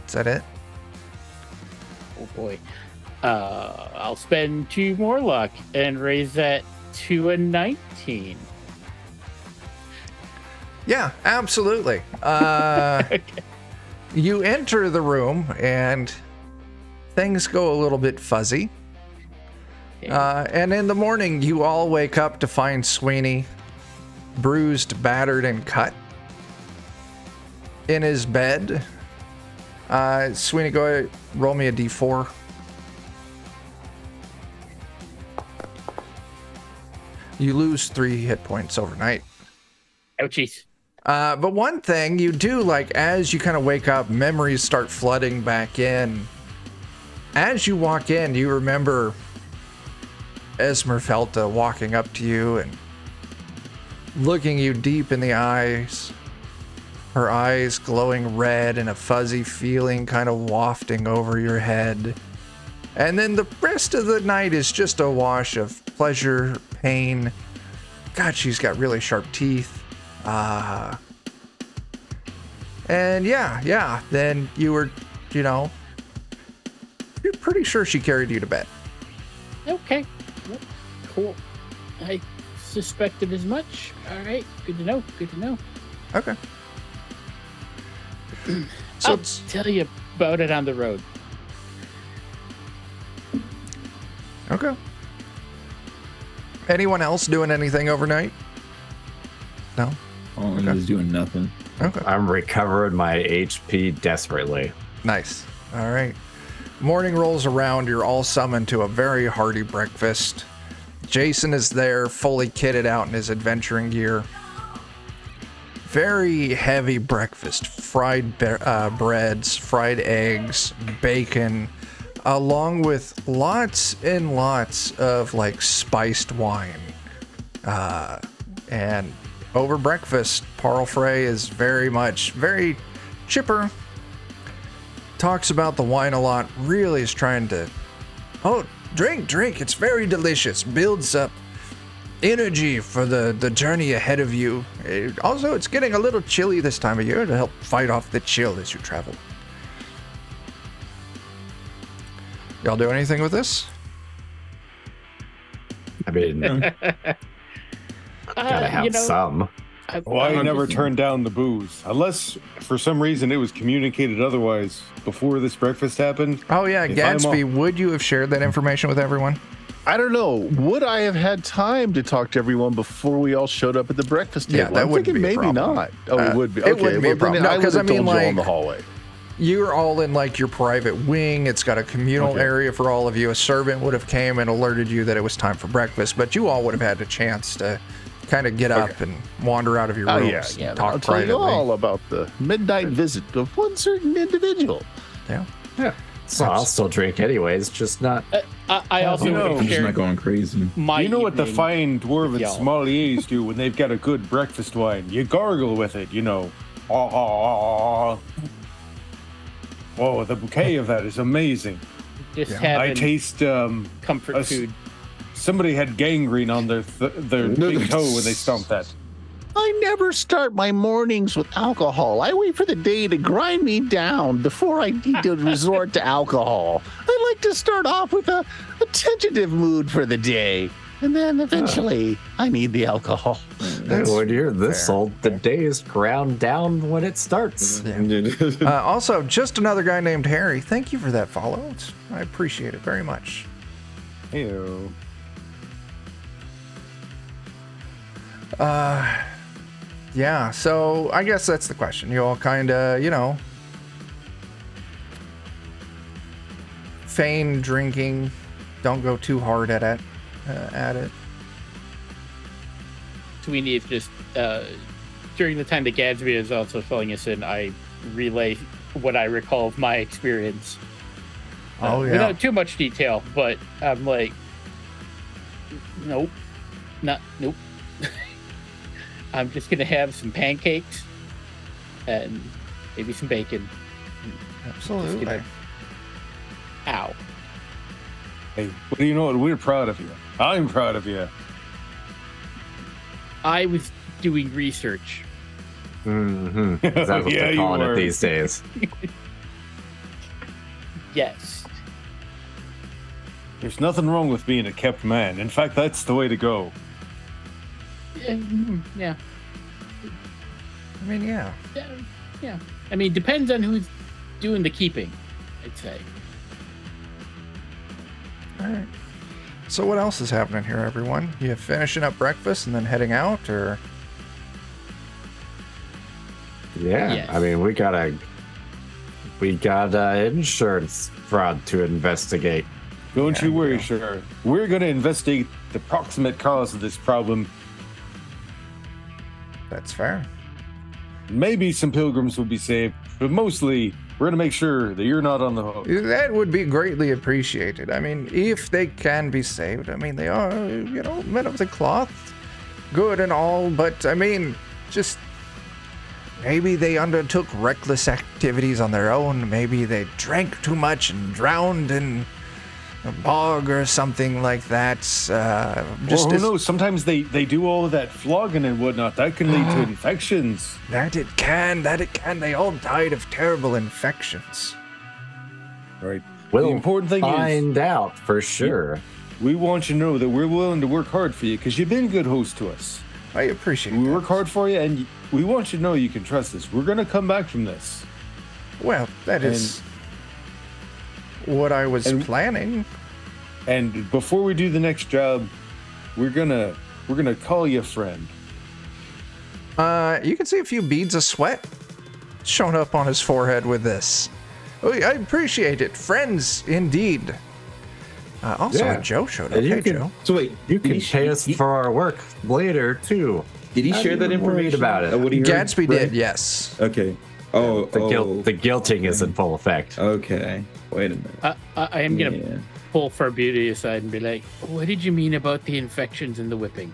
Is that it? Oh boy. I'll spend 2 more luck and raise that to a 19. Yeah, absolutely. You enter the room and things go a little bit fuzzy. And in the morning, you all wake up to find Sweeney bruised, battered, and cut in his bed. Sweeney, go ahead, roll me a d4. You lose 3 hit points overnight. Ouchies. But one thing you do, like, as you kind of wake up, memories start flooding back in. As you walk in, you remember Esmeralda walking up to you and looking you deep in the eyes. Her eyes glowing red and a fuzzy feeling kind of wafting over your head. And then the rest of the night is just a wash of pleasure, pain. God, she's got really sharp teeth. And yeah, then you were, you're pretty sure she carried you to bed. Okay. Yep. Cool. I suspected as much. All right. Good to know. Okay. So I'll tell you about it on the road. okay. Anyone else doing anything overnight? No? Colin is doing nothing. Okay. I'm recovering my HP desperately. Nice. All right. Morning rolls around. You're all summoned to a very hearty breakfast. Jason is there, fully kitted out in his adventuring gear. Very heavy breakfast. Fried breads, fried eggs, bacon, along with lots and lots of like spiced wine. And over breakfast, Parlfrey is very chipper. Talks about the wine a lot, really is trying to, drink, it's very delicious, builds up energy for the journey ahead of you. Also, it's getting a little chilly this time of year to help fight off the chill as you travel. Y'all do anything with this? I mean, gotta have some. I never turned down the booze, unless for some reason it was communicated otherwise before this breakfast happened. Oh yeah, If Gadsby, would you have shared that information with everyone? I don't know. Would I have had time to talk to everyone before we all showed up at the breakfast table? Yeah, that I'm wouldn't thinking be a maybe problem. not. Oh, it would be. It Okay, wouldn't be a problem. No, 'cause I mean, told you all in the like, hallway. You're all in like your private wing. It's got a communal Okay. area for all of you. A servant would have came and alerted you that it was time for breakfast, but you all would have had a chance to kind of get up and wander out of your Oh, rooms yeah. and talk I'll tell privately. you all about the midnight visit of one certain individual. Yeah. Yeah. So I'll still drink anyways, just not. I also You would know, have I'm just not shared going crazy. my You know what the evening fine dwarven y'all. sommeliers do when they've got a good breakfast wine? You gargle with it, Oh, the bouquet of that is amazing. just Yeah. having I taste comfort food. somebody had gangrene on their big toe when they stomped that. I never start my mornings with alcohol. I wait for the day to grind me down before I need to resort to alcohol. I like to start off with a tentative mood for the day. And then eventually, I need the alcohol. When you're this old, the day is ground down when it starts. Also, just another guy named Harry. Thank you for that follow. I appreciate it very much. Ew. Yeah, so I guess that's the question. You all kind of, feign drinking. Don't go too hard at it. Sweeney is just during the time that Gadsby is also filling us in, I relay what I recall of my experience. Without too much detail, but I'm like, nope. I'm just gonna have some pancakes and maybe some bacon. Absolutely. Ow. Hey, well, you know what? We're proud of you. I'm proud of you. I was doing research. Mm-hmm. Is that what they're calling it these days? Yes. There's nothing wrong with being a kept man. In fact, that's the way to go. Yeah. I mean, yeah. Yeah. I mean, depends on who's doing the keeping, I'd say. All right. So what else is happening here, everyone? You finishing up breakfast and then heading out, or? Yeah. Yes. I mean, we got insurance fraud to investigate. Don't you worry, sir. We're going to investigate the proximate cause of this problem. That's fair. Maybe some pilgrims will be saved, but mostly we're going to make sure that you're not on the hook. That would be greatly appreciated. I mean, if they can be saved, I mean, they are, men of the cloth, good and all, but I mean, just maybe they undertook reckless activities on their own. Maybe they drank too much and drowned in a bog or something like that. Who knows? Sometimes they do all of that flogging and whatnot. That can lead to infections. That it can. They all died of terrible infections. Right. Well, the important thing find out for sure. We want you to know that we're willing to work hard for you because you've been a good host to us. I appreciate We that. work hard for you, and we want you to know you can trust us. We're going to come back from this. Well, that is what I was planning. And before we do the next job, we're gonna call you a friend. You can see a few beads of sweat showing up on his forehead with this. Oh, I appreciate it. Friends, indeed. Also, Joe showed up. And Hey, Joe. So wait, You can pay us for our work later too. Did he share that information about it? What he heard, Gadsby Ray? did, yes. Okay. Oh, The guilting is in full effect. Okay. Wait a minute. I am going to pull Farbauti aside and be like, what did you mean about the infections and the whipping?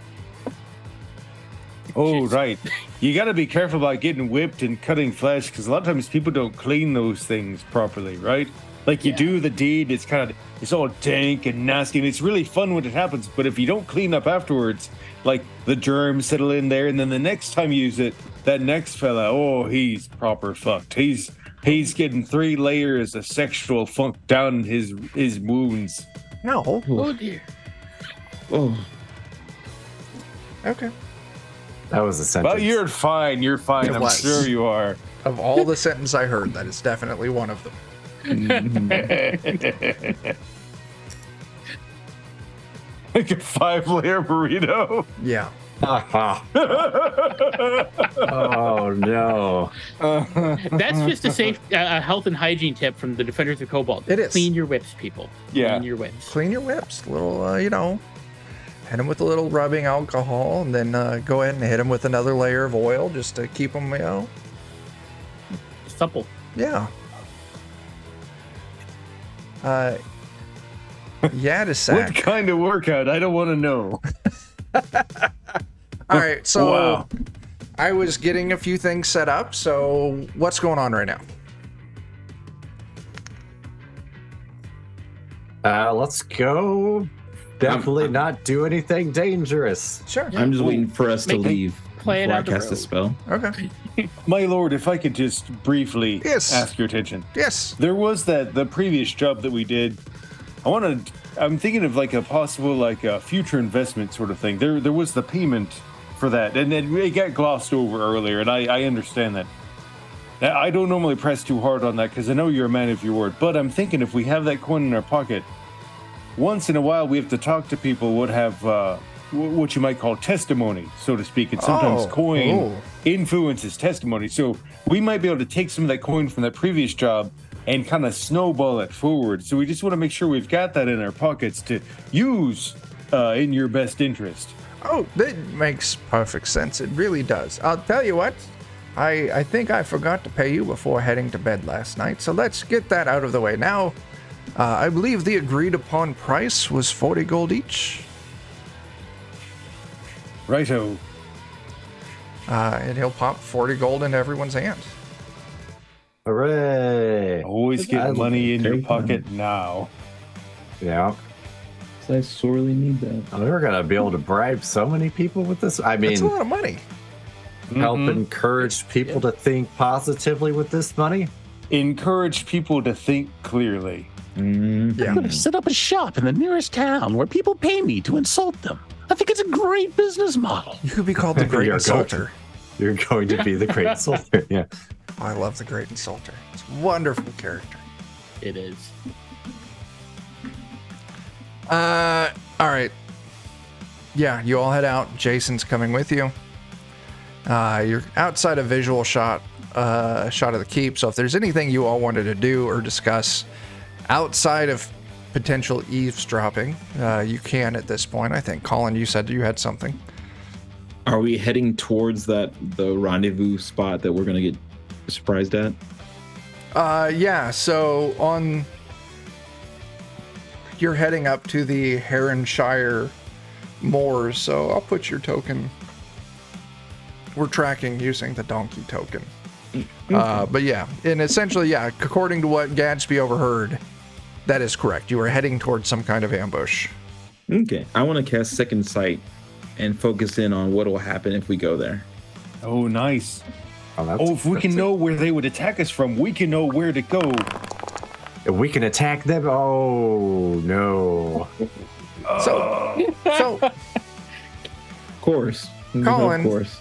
Oh, right. You got to be careful about getting whipped and cutting flesh because a lot of times people don't clean those things properly, right? Like you do the deed, it's all dank and nasty, and it's really fun when it happens. But if you don't clean up afterwards, like the germs settle in there, and then the next time you use it, that next fella, he's proper fucked. He's getting 3 layers of sexual funk down his wounds. No. Oh, dear. Oh. Okay. That was a sentence. But you're fine. You're fine. It I'm was. sure you are. Of all the sentences I heard, that is definitely one of them. Like a 5-layer burrito. Yeah. Oh no. That's just a safe health and hygiene tip from the Defenders of Cobalt. It is. Clean your whips, people. Yeah. Clean your whips. Clean your whips. A little, hit them with a little rubbing alcohol, and then go ahead and hit them with another layer of oil just to keep them, Supple. Yeah. Yadisak. What kind of workout? I don't want to know. All right, so Wow. I was getting a few things set up. So what's going on right now? Let's go. Definitely not do anything dangerous. Sure. I'm just waiting for us to Make- leave. plan before I out the cast a road. spell. Okay. My lord, if I could just briefly Yes. ask your attention. Yes. There was the previous job that we did. I'm thinking of like a possible like a future investment sort of thing. There was the payment for that, and it got glossed over earlier, and I understand that. I don't normally press too hard on that because I know you're a man of your word. But I'm thinking if we have that coin in our pocket, once in a while we have to talk to people who would have what you might call testimony, so to speak. And sometimes coin influences testimony. So we might be able to take some of that coin from that previous job and kind of snowball it forward. So we just want to make sure we've got that in our pockets to use in your best interest. Oh, that makes perfect sense. It really does. I'll tell you what. I think I forgot to pay you before heading to bed last night, so let's get that out of the way now. I believe the agreed upon price was 40 gold each. Righto. And he'll pop 40 gold into everyone's hand. Hooray! Always get money in your pocket now. Yeah. I sorely need that. We're gonna be able to bribe so many people with this. I mean, That's a lot of money. help encourage people to think positively with this money. Encourage people to think clearly. Yeah. I'm going to set up a shop in the nearest town where people pay me to insult them. I think it's a great business model. You could be called the Great You're Insulter. You're going to be the great insulter. Yeah. I love the Great Insulter. It's a wonderful character. It is. All right. Yeah, you all head out. Jason's coming with you. You're outside a visual shot of the keep. So if there's anything you all wanted to do or discuss outside of potential eavesdropping, you can at this point. I think, Colin, you said you had something. Are we heading towards the rendezvous spot that we're gonna get surprised at? Yeah. So you're heading up to the Haranshire moors. So I'll put your token. We're tracking using the donkey token. But yeah, and essentially, yeah, according to what Gadsby overheard, that is correct. You were heading towards some kind of ambush. Okay, I want to cast Second Sight and focus in on what will happen if we go there. Oh, nice. Oh, If we can know where they would attack us from, we can know where to go. if we can attack them. Oh no! So, Of course, Colin. Of course.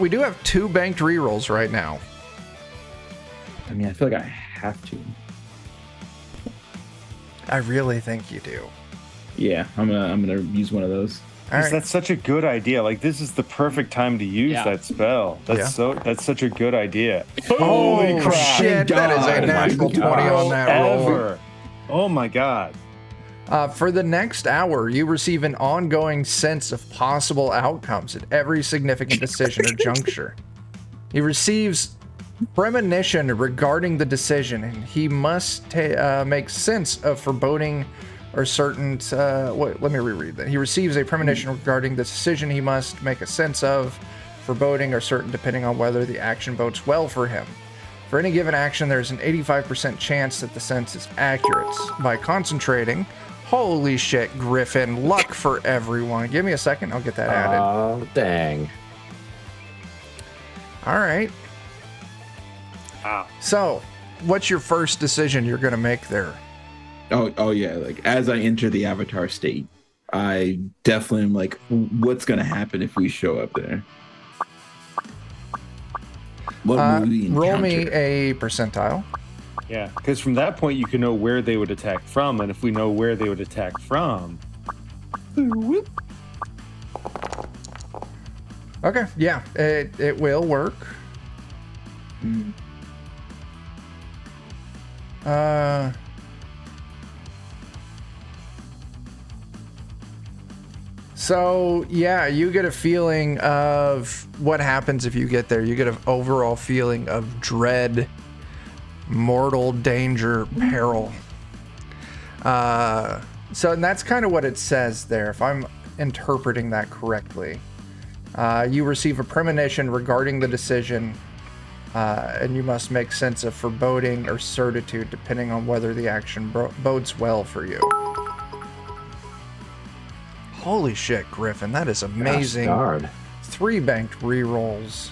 we do have 2 banked rerolls right now. I mean, I feel like I have to. I really think you do. Yeah, I'm gonna use one of those. All right. That's such a good idea. Like, this is the perfect time to use that spell. That's such a good idea. Holy crap. shit, that is a natural 20 on that roll. Ever. Oh my god. For the next hour, you receive an ongoing sense of possible outcomes at every significant decision or juncture. He receives premonition regarding the decision, and he must make sense of foreboding or certain. Let me reread that. He receives a premonition regarding the decision he must make a sense of, foreboding or certain, depending on whether the action bodes well for him. For any given action, there's an 85% chance that the sense is accurate. By concentrating, holy shit, Griffin, luck for everyone. Give me a second, I'll get that added. Oh dang! All right. So, what's your first decision you're going to make there? Oh yeah, like as I enter the avatar state, I definitely am like, what's gonna happen if we show up there? What will we Roll me encounter? a percentile. Yeah, because from that point you can know where they would attack from, and if we know where they would attack from. Okay, yeah, it will work. So, yeah, you get a feeling of what happens if you get there. You get an overall feeling of dread, mortal danger, peril. And that's kind of what it says there, if I'm interpreting that correctly. You receive a premonition regarding the decision, and you must make sense of foreboding or certitude, depending on whether the action bodes well for you. Holy shit, Griffin, that is amazing. Gosh darn. 3 banked rerolls.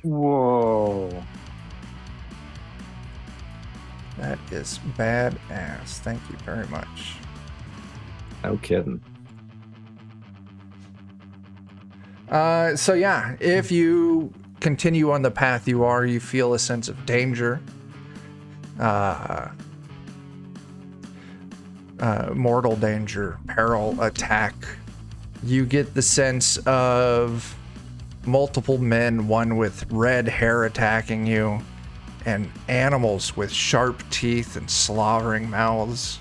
Whoa. That is badass. Thank you very much. No kidding. So yeah, if you continue on the path you are, you feel a sense of danger. Mortal danger, peril, attack. You get the sense of multiple men, one with red hair attacking you, and animals with sharp teeth and slavering mouths.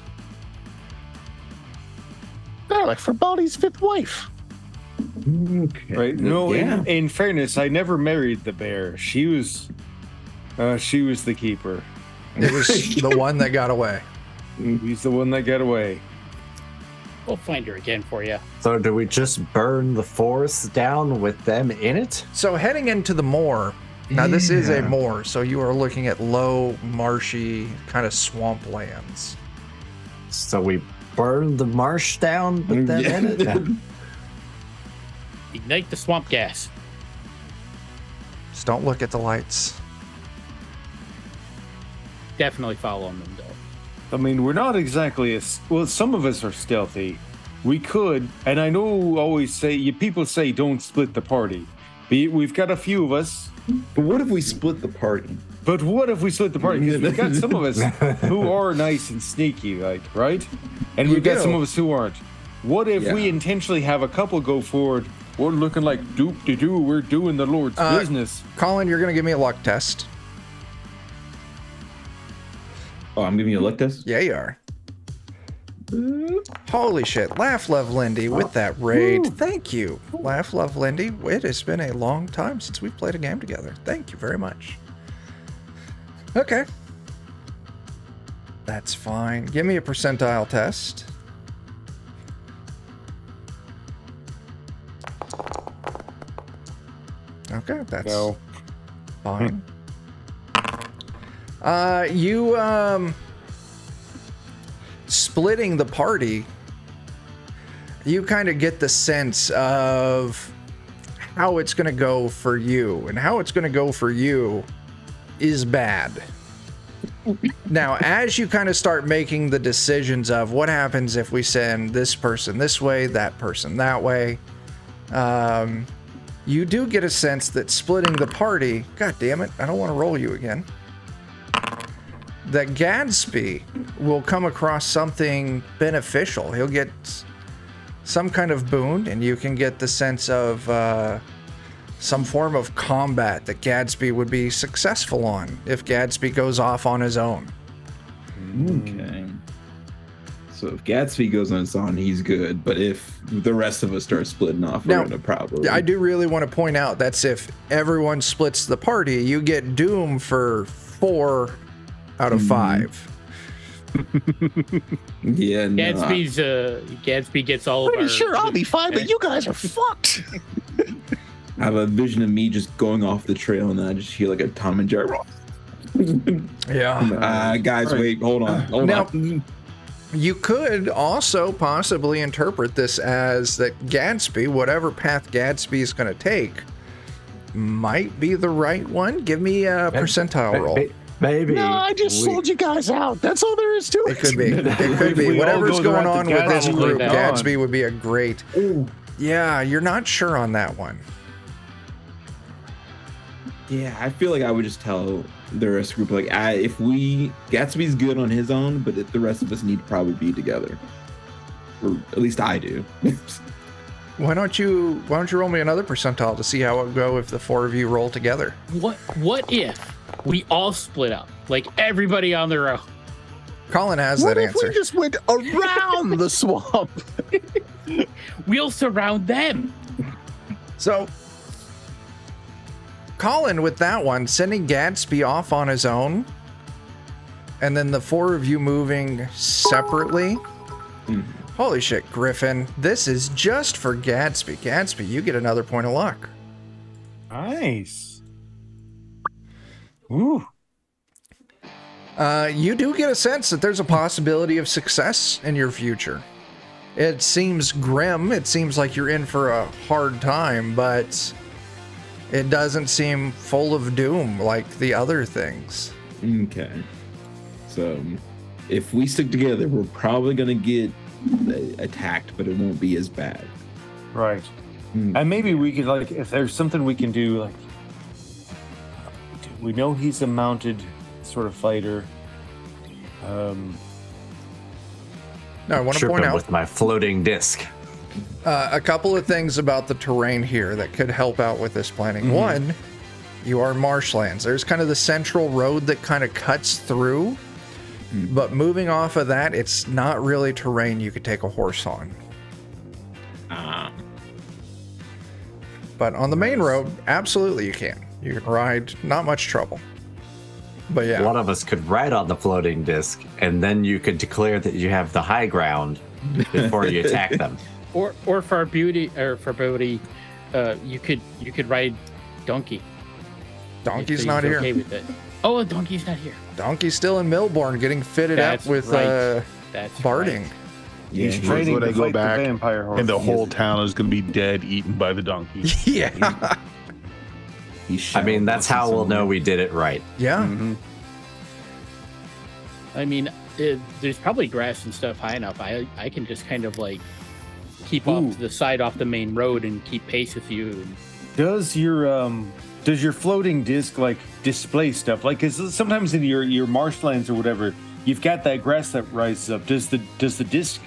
They're like Farbauti's 5th wife. Okay. Right. No, Yeah. in fairness, I never married the bear. She was the keeper. It was the one that got away. He's the one that got away. We'll find her again for you. So do we just burn the forest down with them in it? So heading into the moor, now this is a Yeah. moor, so you are looking at low, marshy, kind of swamp lands. So we burn the marsh down with them in it? Yeah. Ignite the swamp gas. Just don't look at the lights. Definitely following them, though. I mean, we're not exactly as well. Some of us are stealthy. We could, and I know always people say don't split the party. We've got a few of us. But what if we split the party? But what if we split the party? Because we've got some of us who are nice and sneaky, like, right? And You we've got do. some of us who aren't. What if we Yeah. intentionally have a couple go forward? We're looking like doop-de-doo. We're doing the Lord's business. Colin, you're going to give me a luck test. Oh, I'm giving you a luck test? Yeah, you are. Holy shit. Laugh Love Lindy with that raid. Thank you. Laugh Love Lindy. It has been a long time since we've played a game together. Thank you very much. Okay. That's fine. Give me a percentile test. Okay, that's No. fine. You splitting the party, you kind of get the sense of how it's going to go for you, and how it's going to go for you is bad. Now, as you kind of start making the decisions of what happens if we send this person this way, that person that way, you do get a sense that splitting the party, god damn it, I don't want to roll you again, that Gadsby will come across something beneficial. He'll get some kind of boon, and you can get the sense of some form of combat that Gadsby would be successful on if Gadsby goes off on his own. Okay. So if Gatsby goes on his own, he's good. But if the rest of us start splitting off, Now, we're gonna probably. I do really want to point out that's if everyone splits the party, you get doom for 4 out of 5. Yeah. No. Gadsby gets all of Pretty our. sure I'll be fine, but you guys are fucked. I have a vision of me just going off the trail, and then I just hear like a Tom and Jerry. Yeah. Guys, wait, hold on. Now, you could also possibly interpret this as that Gadsby, whatever path Gadsby is going to take, might be the right one. Give me a percentile roll. Maybe. No, I just sold you guys out. That's all there is to it. It could be. It could be. We all Whatever's go going the route on that with this Gadsby group, went Gadsby on. would be a great. Yeah, you're not sure on that one. Yeah, I feel like I would just tell the rest of the group, like, if Gatsby's good on his own, but if the rest of us need to probably be together. Or at least I do. Why don't you roll me another percentile to see how it would go if the 4 of you roll together? What if we all split up, like everybody on their own? Colin has What that if answer. we just went around the swamp? We'll surround them. So, Colin, with that one, sending Gadsby off on his own, and then the 4 of you moving separately. Holy shit, Griffin. This is just for Gadsby. Gadsby, you get another point of luck. Nice. Ooh. You do get a sense that there's a possibility of success in your future. It seems grim. It seems like you're in for a hard time, but it doesn't seem full of doom like the other things. Okay. So if we stick together, we're probably going to get attacked, but it won't be as bad. Right. And maybe we could, like, if there's something we can do, like, we know he's a mounted sort of fighter. Now, I want to point out with my floating disc. A couple of things about the terrain here that could help out with this planning. One, you are marshlands. There's kind of the central road that kind of cuts through, but moving off of that, it's not really terrain you could take a horse on. But on the main road, absolutely you can. You can ride, not much trouble. But yeah. One of us could ride on the floating disc, and then you could declare that you have the high ground before you attack them. Or Farbauti, you could ride donkey. Donkey's not here. Okay with it. Oh, donkey's not here. Donkey's still in Milbourne getting fitted up with That's barding. right. Yeah, He's training to to go fight the back, vampire horse. and the whole town is going to be dead, eaten by the donkey. Yeah. I mean, that's how we'll know we did it right. Yeah. I mean, there's probably grass and stuff high enough. I can just kind of like keep off to the side off the main road and keep pace with you. Does your floating disc like display stuff? Like, 'cause sometimes in your marshlands or whatever, you've got that grass that rises up. Does the disc,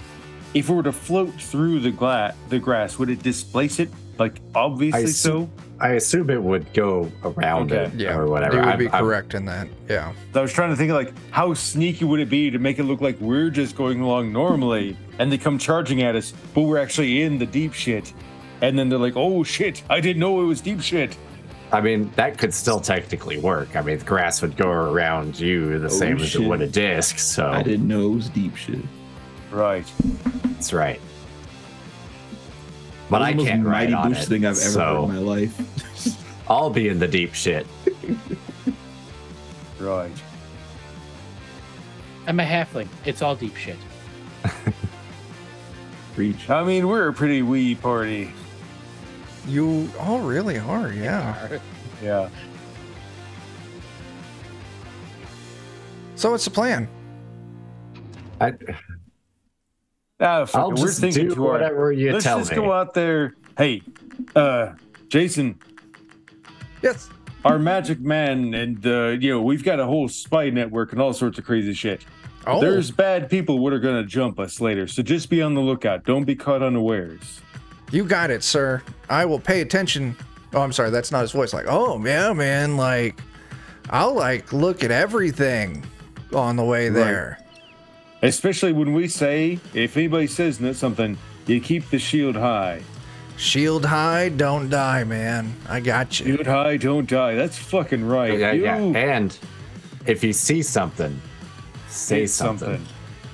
if it were to float through the grass, would it displace it? Like, obviously so. I assume it would go around it or whatever. You would be correct in that. Yeah. I was trying to think of, like, how sneaky would it be to make it look like we're just going along normally and they come charging at us, but we're actually in the deep shit. And then they're like, oh shit, I didn't know it was deep shit. I mean, that could still technically work. I mean, the grass would go around you the same as it would a disc, so... I didn't know it was deep shit. Right. That's right. But I can't ride on it, thing I've ever heard in my life. I'll be in the deep shit. Right. I'm a halfling. It's all deep shit. Preach. I mean, we're a pretty wee party. You all really are, yeah. Yeah. So what's the plan? I'll just do whatever you tell me. Let's just go out there. Hey, Jason. Yes. Our magic man, and we've got a whole spy network and all sorts of crazy shit. Oh. There's bad people that are gonna jump us later, so just be on the lookout. Don't be caught unawares. You got it, sir. I will pay attention. Oh, I'm sorry, that's not his voice. Like, oh yeah, man, like I'll like look at everything on the way there. Especially when we say, if anybody says something, you keep the shield high. Shield high, don't die, man. I got you. Shield high, don't die. That's fucking right. Yeah. And if you see something, say something.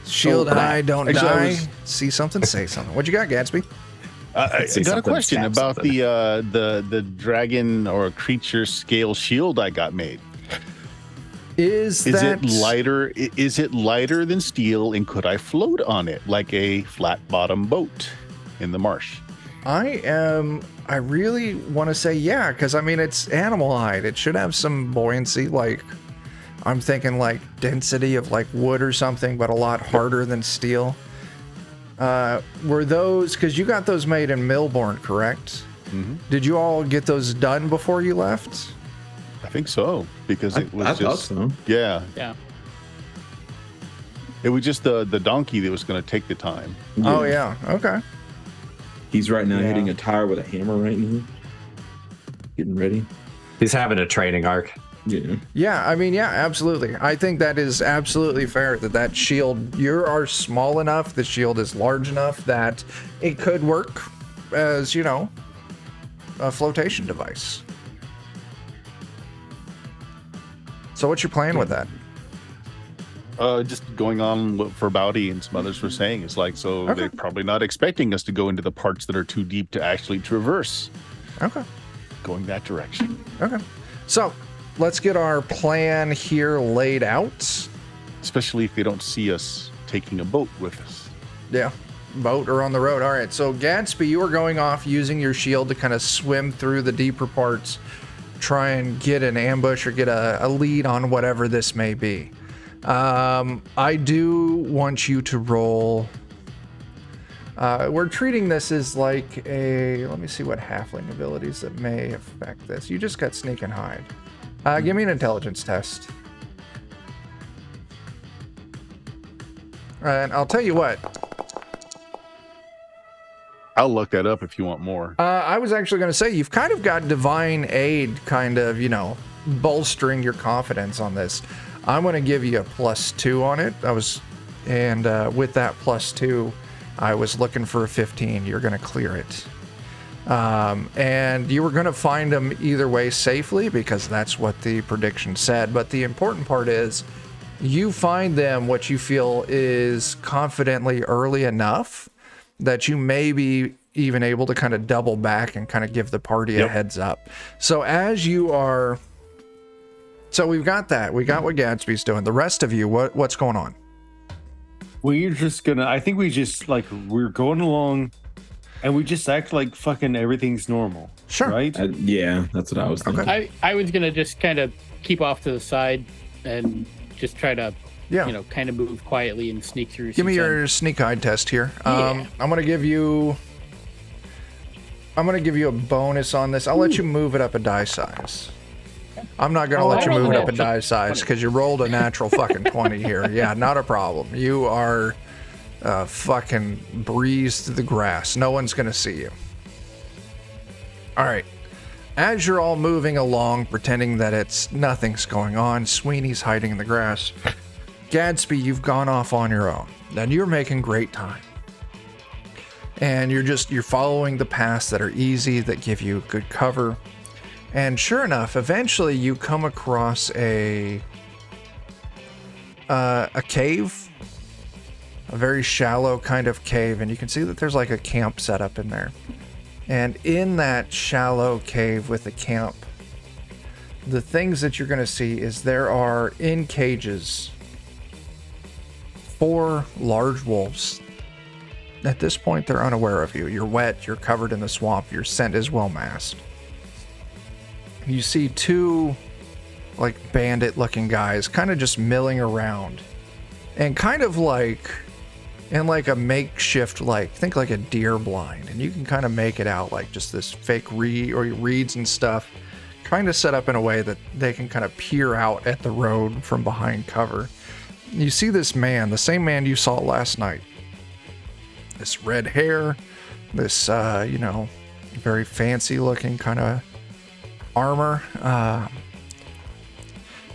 Shield high, don't die. See something, say something. What you got, Gatsby? I got a question about the dragon or creature scale shield I got made. Is it lighter? Is it lighter than steel, and could I float on it like a flat bottom boat in the marsh? I really want to say yeah, because I mean it's animal hide. It should have some buoyancy. Like I'm thinking like density of like wood or something, but a lot harder than steel. Were those, because you got those made in Milbourne, correct? Mm-hmm. Did you all get those done before you left? I think so, because it was just so. Yeah. It was just the donkey that was going to take the time. Yeah. Oh yeah, okay. He's right now hitting a tire with a hammer right now. Getting ready. He's having a training arc. Yeah, I mean, yeah, absolutely. I think that is absolutely fair that shield, you are small enough, the shield is large enough that it could work as, a flotation device. So what's your plan with that? Just going on what Farbauti and some others were saying. It's like, they're probably not expecting us to go into the parts that are too deep to actually traverse. Okay. Going that direction. Okay. So let's get our plan here laid out. Especially if they don't see us taking a boat with us. Yeah. boat or on the road. All right, so Gadsby, you are going off using your shield to kind of swim through the deeper parts, try and get an ambush or get a lead on whatever this may be. I do want you to roll. We're treating this as like a, let me see what halfling abilities that may affect this. You just got sneak and hide. Give me an intelligence test. And I'll tell you what. I'll look that up if you want more. I was actually going to say, you've kind of got divine aid kind of, you know, bolstering your confidence on this. I'm going to give you a +2 on it. With that +2, I was looking for a 15. You're going to clear it. And you were going to find them either way safely because that's what the prediction said. But the important part is you find them what you feel is confidently early enough that you may be even able to kind of double back and kind of give the party a heads up. So as you are... So we've got that. We got what Gadsby's doing. The rest of you, what's going on? We're just gonna, I think we just, like, we're going along and we just act like fucking everything's normal. Sure. Right? Yeah, that's what I was thinking. Okay. I was gonna just kind of keep off to the side and just try to, Yeah. you know, kind of move quietly and sneak through. Give me your sneak hide test here. Yeah. I'm gonna give you a bonus on this. I'll let you move it up a die size. I'm not gonna let you move it up a die size because you rolled a natural fucking 20 here. Yeah, not a problem. You are fucking breeze through the grass. No one's gonna see you. All right. As you're all moving along, pretending that nothing's going on, Sweeney's hiding in the grass. Gadsby, you've gone off on your own. And you're making great time. And you're following the paths that are easy, that give you good cover. And sure enough, eventually you come across a cave, a very shallow kind of cave, and you can see that there's like a camp set up in there. And in that shallow cave with the camp, the things that you're going to see is there are in cages 4 large wolves. At this point, they're unaware of you. You're wet, you're covered in the swamp, your scent is well masked. You see 2 like bandit looking guys kind of just milling around and kind of like in like a makeshift, like think like a deer blind, and you can kind of make it out like just this fake reeds and stuff kind of set up in a way that they can kind of peer out at the road from behind cover. You see this man, the same man you saw last night, this red hair, this you know, very fancy looking kind of armor,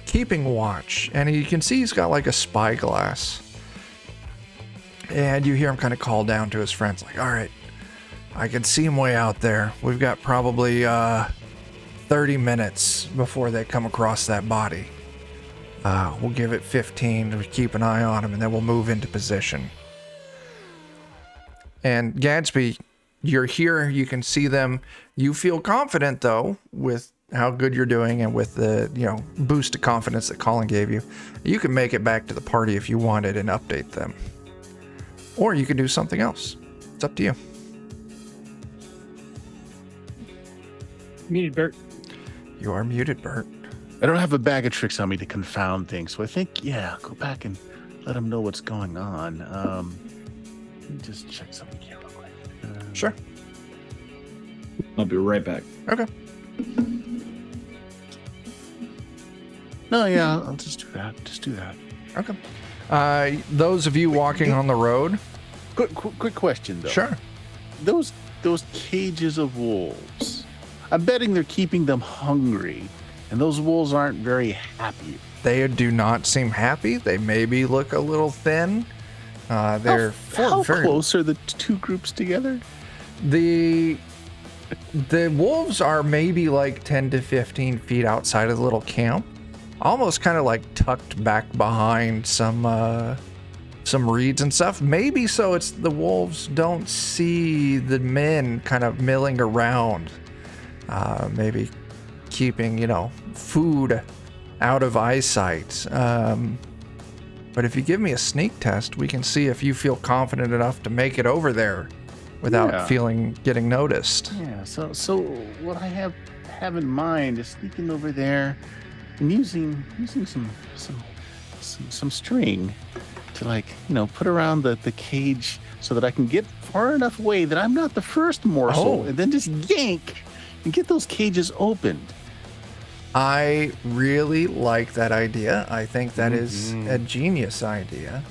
keeping watch, and you can see he's got like a spyglass, and you hear him kind of call down to his friends like, all right, I can see him way out there. We've got probably 30 minutes before they come across that body. We'll give it 15 to keep an eye on him, and then we'll move into position. And Gadsby, you're here, you can see them. You feel confident though with how good you're doing and with the, you know, boost of confidence that Colin gave you. You can make it back to the party if you wanted and update them. Or you can do something else. It's up to you. Muted, Bert. You are muted, Bert. I don't have a bag of tricks on me to confound things, so I think, yeah, go back and let them know what's going on. Let me just check something here real quick. Sure. I'll be right back. Okay. No, yeah, I'll just do that. Just do that. Okay. Those of you walking on the road. Quick question though. Sure. Those cages of wolves, I'm betting they're keeping them hungry, and those wolves aren't very happy. They do not seem happy. They maybe look a little thin. They're how close are the 2 groups together? The wolves are maybe like 10 to 15 feet outside of the little camp, almost kind of like tucked back behind some reeds and stuff. Maybe so it's the wolves don't see the men kind of milling around, maybe keeping, you know, food out of eyesight. But if you give me a sneak test, we can see if you feel confident enough to make it over there without getting noticed. Yeah. So what I have in mind is sneaking over there and using some string to, like, put around the cage so that I can get far enough away that I'm not the first morsel, and then just yank and get those cages opened. I really like that idea. I think that is a genius idea.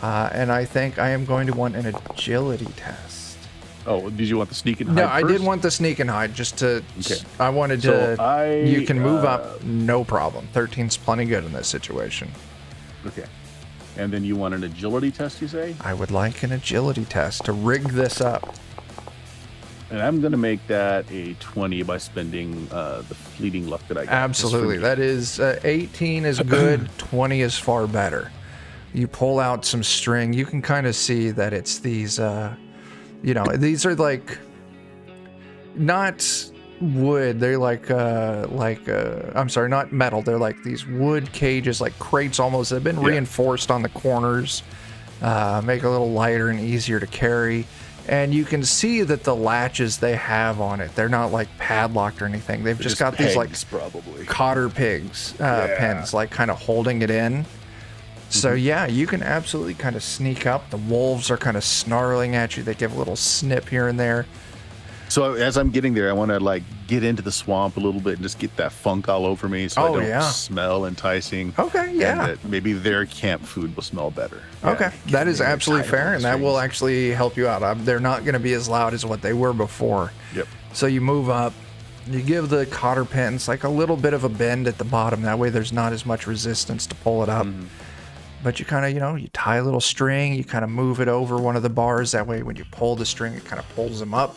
And I think I am going to want an agility test. Oh, did you want the sneak and hide? No, I first? did want the sneak and hide just to. Okay. I wanted So to. You can move up, no problem. 13's plenty good in this situation. Okay. And then you want an agility test, you say? I would like an agility test to rig this up. And I'm going to make that a 20 by spending the fleeting luck that I got. Absolutely. That is 18 is good, 20 is far better. You pull out some string. You can kind of see that it's these, these are like not wood. They're I'm sorry, not metal. They're like these wood cages, like crates almost. They've been reinforced on the corners, make it a little lighter and easier to carry. And you can see that the latches they have on it, they're not like padlocked or anything. They've just got these like probably cotter pigs pins, like kind of holding it in. So yeah, you can absolutely kind of sneak up. The wolves are kind of snarling at you. They give a little snip here and there. So as I'm getting there, I want to like get into the swamp a little bit and just get that funk all over me so I don't smell enticing. Okay, yeah. And that maybe their camp food will smell better. Okay, that is absolutely fair, and that will actually help you out. They're not going to be as loud as what they were before. Yep. So you move up. You give the cotter pins like a little bit of a bend at the bottom. That way there's not as much resistance to pull it up. But you kind of, you tie a little string. You kind of move it over one of the bars. That way when you pull the string, it kind of pulls them up.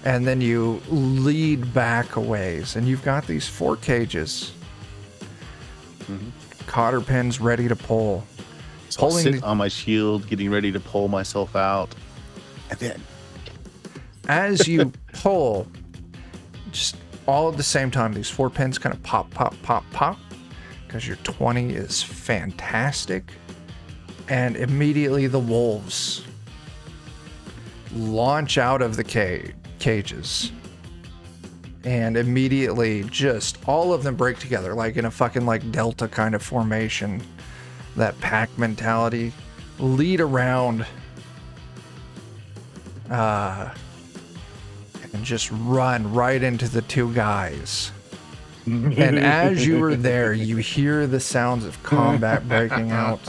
And then you lead back a ways, and you've got these 4 cages. Cotter pins ready to pull. So I'll sit on my shield, getting ready to pull myself out. And then, as you pull, just all at the same time, these 4 pins kind of pop, pop, pop, pop, because your 20 is fantastic. And immediately the wolves launch out of the cages, and immediately just all of them break together like in a fucking like delta kind of formation, that pack mentality, lead around and just run right into the 2 guys. And as you were there, you hear the sounds of combat breaking out.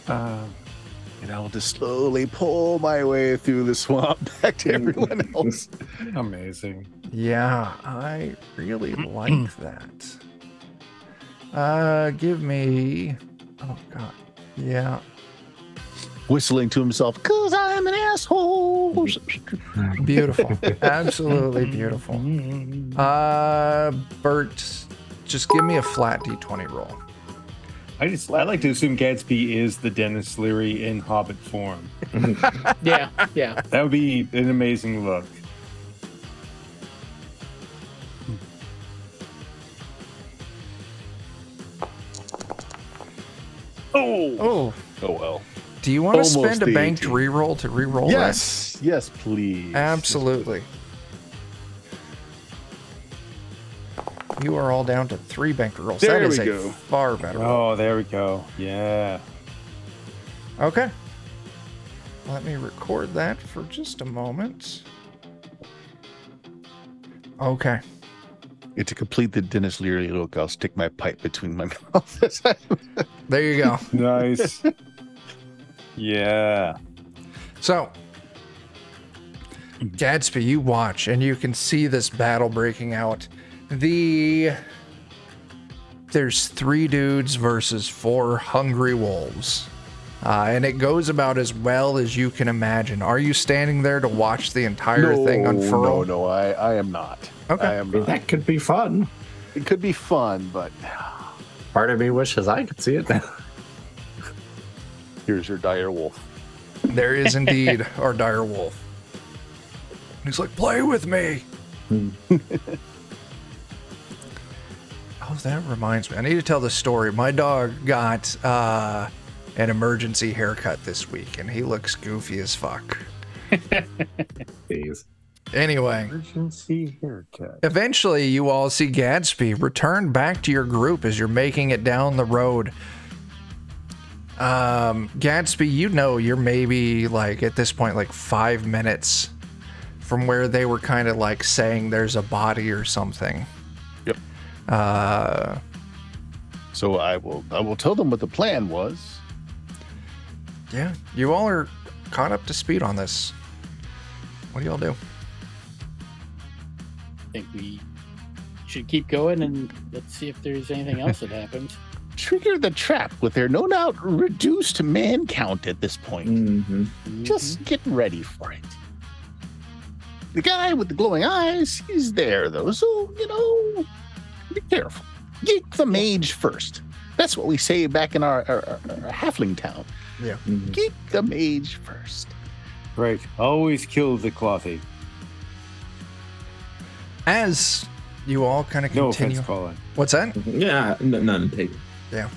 And I'll just slowly pull my way through the swamp back to everyone else. Amazing. Yeah, I really like that. Give me... Oh, God. Yeah. Whistling to himself, 'cause I'm an asshole. Beautiful. Absolutely beautiful. Bert, just give me a flat D20 roll. I like to assume Gatsby is the Dennis Leary in Hobbit form. Yeah. That would be an amazing look. Oh well. Do you want to Almost spend a the banked 18. reroll to reroll Yes, yes, please. that? Absolutely. You are all down to 3 banked rolls. There that is we a go. far better roll. Oh, there we go. Yeah. Okay. Let me record that for just a moment. Okay. And to complete the Dennis Leary look, I'll stick my pipe between my mouth. There you go. Nice. Yeah. So, Gadsby, you watch, and you can see this battle breaking out. There's 3 dudes versus 4 hungry wolves. And it goes about as well as you can imagine. Are you standing there to watch the entire thing unfurl? No, I am not. Okay. I am not. That could be fun. It could be fun, but Part of me wishes I could see it now. here's your dire wolf. There is indeed our dire wolf. He's like, play with me. Oh, that reminds me. I need to tell the story. My dog got an emergency haircut this week, and he looks goofy as fuck. Jeez. Anyway, Emergency haircut. eventually you all see Gadsby return back to your group as you're making it down the road. Gadsby, you know you're maybe like at this point like 5 minutes from where they were kind of like saying there's a body or something. Yep. So I will tell them what the plan was. Yeah, you all are caught up to speed on this. What do y'all do? I think we should keep going and let's see if there's anything else that happens. Trigger the trap with their no doubt reduced man count at this point. Just get ready for it. The guy with the glowing eyes, he's there though, so be careful. Geek the mage first. That's what we say back in our halfling town. Yeah. Geek the mage first. Right. Always kill the clothy. As you all kind of No continue. offense, Colin. What's that? Yeah, none taken. Yeah.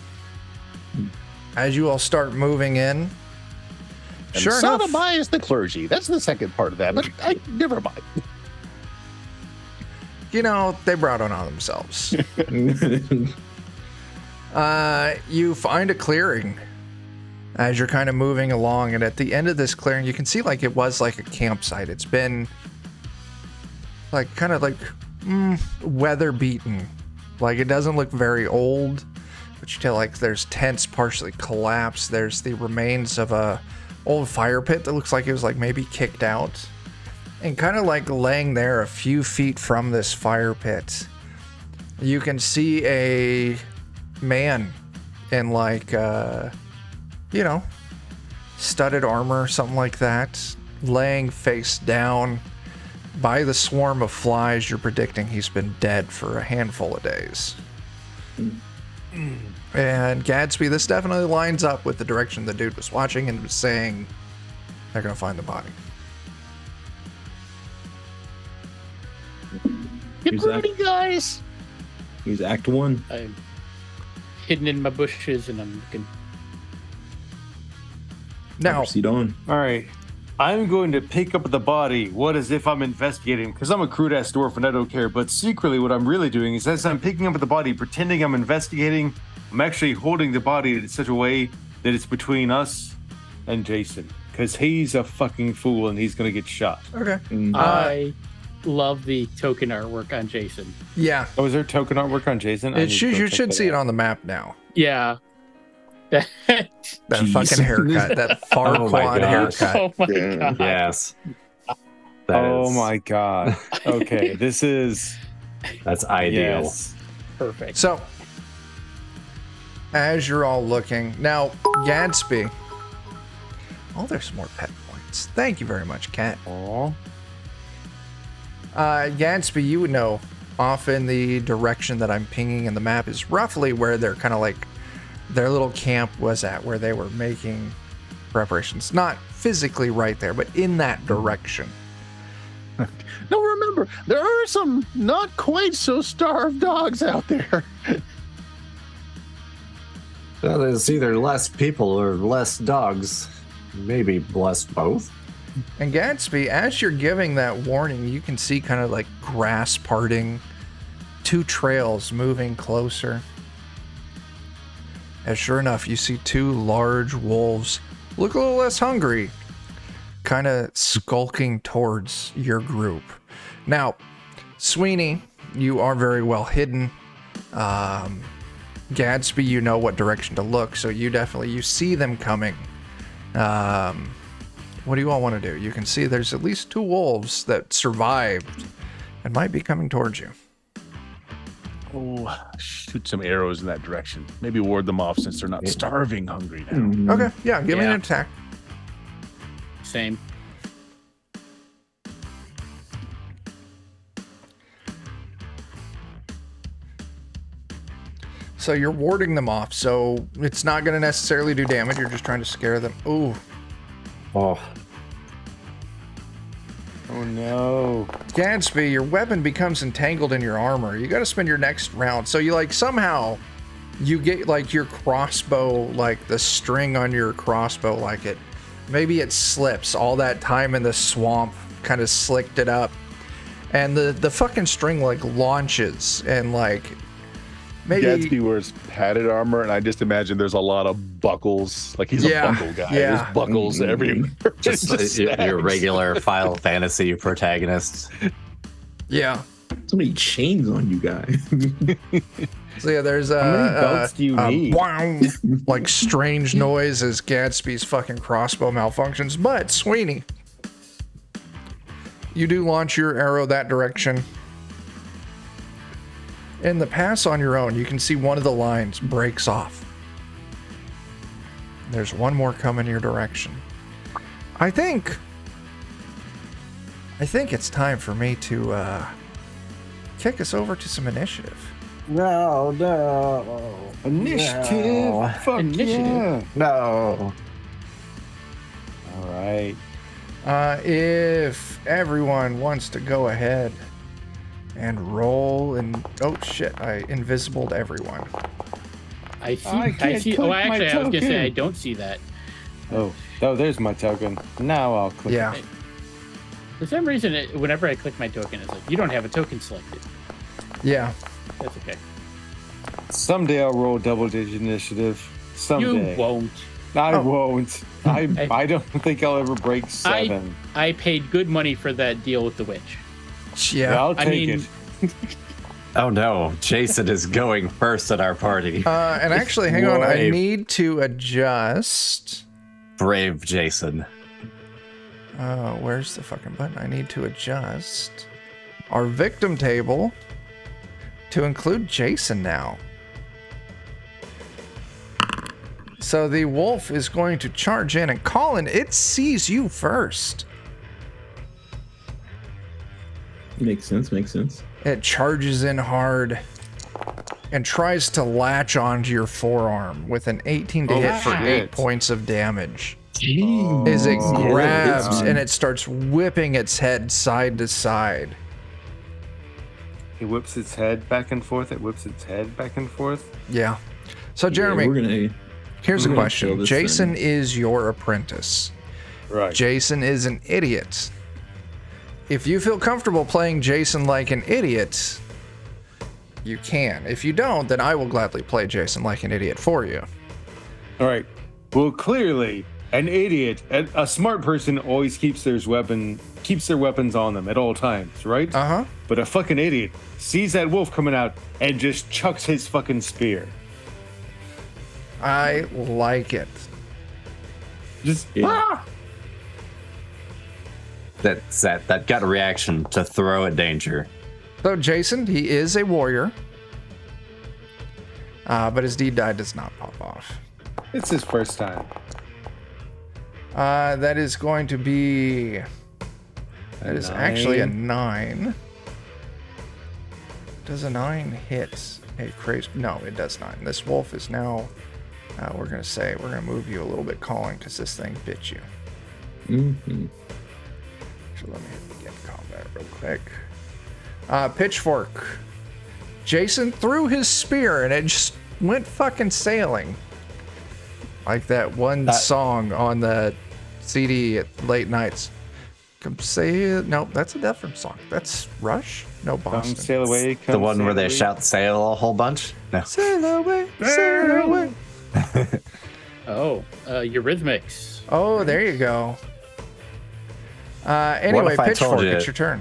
As you all start moving in, And sure enough, sodomize the clergy. That's the second part of that, but never mind. they brought it on themselves. You find a clearing as you're kind of moving along, and at the end of this clearing, you can see like it was like a campsite. It's been like kind of like weather beaten. Like it doesn't look very old, but you tell like there's tents partially collapsed. There's the remains of a old fire pit that looks like it was like maybe kicked out, and kind of like laying there a few feet from this fire pit, you can see a man in like studded armor, something like that, laying face down by the swarm of flies. You're predicting he's been dead for a handful of days. And Gadsby, this definitely lines up with the direction the dude was watching and was saying they're gonna find the body. Get ready, guys. He's Act 1. I'm hidden in my bushes and I'm looking. Now, Proceed on. All right. I'm going to pick up the body. What as if I'm investigating? Because I'm a crude ass dwarf and I don't care. But secretly, what I'm really doing is as I'm picking up the body, pretending I'm investigating, I'm actually holding the body in such a way that it's between us and Jason. Because he's a fucking fool and he's going to get shot. okay. I love the token artwork on Jason. Yeah, Oh, is there token artwork on Jason? I need to go you check should that see it out. on the map now. Yeah. That Jeez. fucking haircut, that far Oh my quad gosh. haircut. Oh my god. Yes. Oh my god. Okay, That's ideal. yes. Perfect. So, as you're all looking now, Gadsby. Oh, there's some more pet points. Thank you very much, Cat. Aw. Gadsby, you would know off in the direction that I'm pinging in the map is roughly where they're kind of like their little camp was at, where they were making preparations. Not physically right there, but in that direction. Now remember, there are some not quite so starved dogs out there. Well, there's either less people or less dogs. Maybe less both. And Gadsby, as you're giving that warning, you can see kind of like grass parting, two trails moving closer. And sure enough, you see two large wolves, look a little less hungry, kind of skulking towards your group. Now, Sweeney, you are very well hidden. Gadsby, you know what direction to look, so you see them coming. What do you all want to do? You can see there's at least two wolves that survived and might be coming towards you. Oh, shoot some arrows in that direction. Maybe ward them off since they're not starving hungry now. Okay, yeah, give me Yeah. an attack. Same. So you're warding them off, so it's not going to necessarily do damage. You're just trying to scare them. Ooh, Oh, Oh no. Gadsby, your weapon becomes entangled in your armor. You got to spend your next round. So you like somehow you get like your crossbow, like the string on your crossbow, like it, maybe it slips. All that time in the swamp kind of slicked it up. And the fucking string like launches and like maybe Gadsby wears padded armor, and I just imagine there's a lot of buckles. Like he's a buckle guy. Yeah. There's buckles everywhere. Just your regular Final Fantasy protagonist. Yeah. So many chains on you guys. So yeah, there's How many belts do you need? wow, like strange noise as Gadsby's fucking crossbow malfunctions. But Sweeney, you do launch your arrow that direction. In the pass on your own, you can see one of the lines breaks off. There's one more coming your direction. I think it's time for me to kick us over to some initiative. No. Initiative. No. Fuck yeah. No. All right. If everyone wants to go ahead and roll, and oh shit, I invisibled everyone. I see. I I can't see. click Oh, my actually, I was gonna say token. I don't see that. Oh, there's my token. Now I'll click. Yeah. it. For some reason, whenever I click my token, it's like you don't have a token selected. Yeah. That's okay. Someday I'll roll double-digit initiative. Someday. You won't. I won't. I don't think I'll ever break 7. I paid good money for that deal with the witch. Yeah. I'll I take mean- it. Oh no, Jason is going first at our party. And actually, hang on, I Brave. need to adjust. Brave Jason. Where's the fucking button? I need to adjust our victim table to include Jason now. So the wolf is going to charge in, and Colin, it sees you first. Makes sense. It charges in hard and tries to latch onto your forearm with an 18 to hit for 8 shit. points of damage. Jeez. As it Yeah, grabs it's- and it starts whipping its head side to side. It whips its head back and forth. It whips its head back and forth. Yeah. So, Yeah, Jeremy, we're gonna here's a we're gonna question. kill this Jason thing. is your apprentice. Right. Jason is an idiot. If you feel comfortable playing Jason like an idiot, you can. If you don't, then I will gladly play Jason like an idiot for you. All right. Well, clearly, an idiot, a smart person always keeps their weapons on them at all times, right? Uh-huh. But a fucking idiot sees that wolf coming out and just chucks his fucking spear. I like it. Just Yeah. That's that gut reaction to throw at danger. So Jason, he is a warrior. But his deed die does not pop off. It's his first time. That is going to be... That is actually a 9. 9. Does a 9 hit a crazy... No, it does not. And this wolf is now... we're going to move you a little bit, Colin, because this thing bit you. Mhm. So let me begin combat real quick. Pitchfork. Jason threw his spear and it just went fucking sailing. Like that one song on the CD at late nights. Come say no, that's a different song. That's Rush? No, Come Boston. sail away. The come one where sail they away. shout sail a whole bunch? No. Sail away, sail away. Oh, Eurythmics. Oh, there you go. Anyway, if I told Pitchfork, you- it's your turn.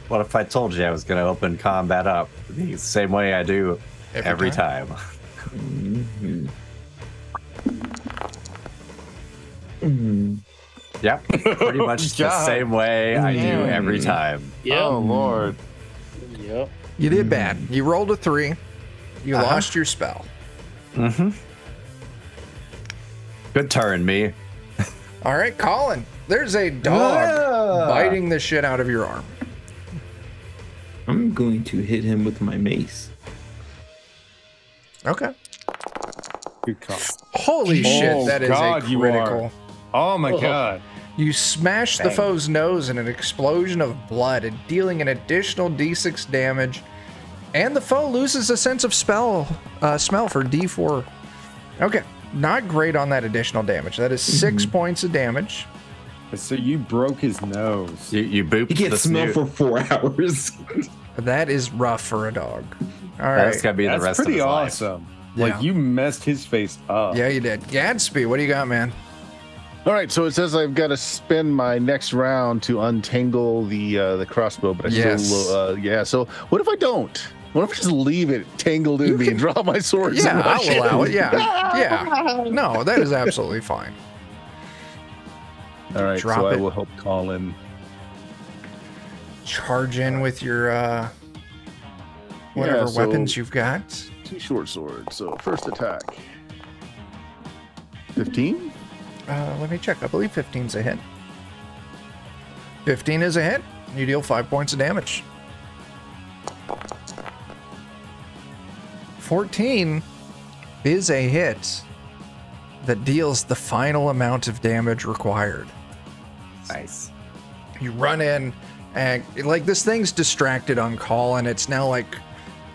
What if I told you I was going to open combat up the same way I do every time? Mhm. Yep, pretty much the God. same way I do every time. Yep. Oh Lord. Yep. You did bad. You rolled a 3. You Uh-huh. lost your spell. Good turn, me. All right, Colin. There's a dog biting the shit out of your arm. I'm going to hit him with my mace. Okay. Good call. Holy shit, that is God, a you critical. Oh my God. You smash the foe's nose in an explosion of blood and dealing an additional d6 damage. And the foe loses a sense of smell for d4. Okay, not great on that additional damage. That is 6 points of damage. So you broke his nose. You booped. He can't smell for 4 hours. That is rough for a dog. All right. That's gotta be the rest of his life. That's pretty awesome. Like, Yeah. you messed his face up. Yeah, you did. Gadsby, what do you got, man? All right, so it says I've got to spend my next round to untangle the crossbow, but I still, yeah. So what if I don't? What if I just leave it tangled in me and drop my swords? Yeah, and rush I'll allow in? it. Yeah. No, that is absolutely fine. All right, Drop so I it. will help Colin. Charge in with your whatever Yeah, so- weapons you've got. 2 short swords. So first attack. 15? Let me check. I believe 15's a hit. 15 is a hit. You deal 5 points of damage. 14 is a hit that deals the final amount of damage required. Nice. You run in and like this thing's distracted on Colin. It's now like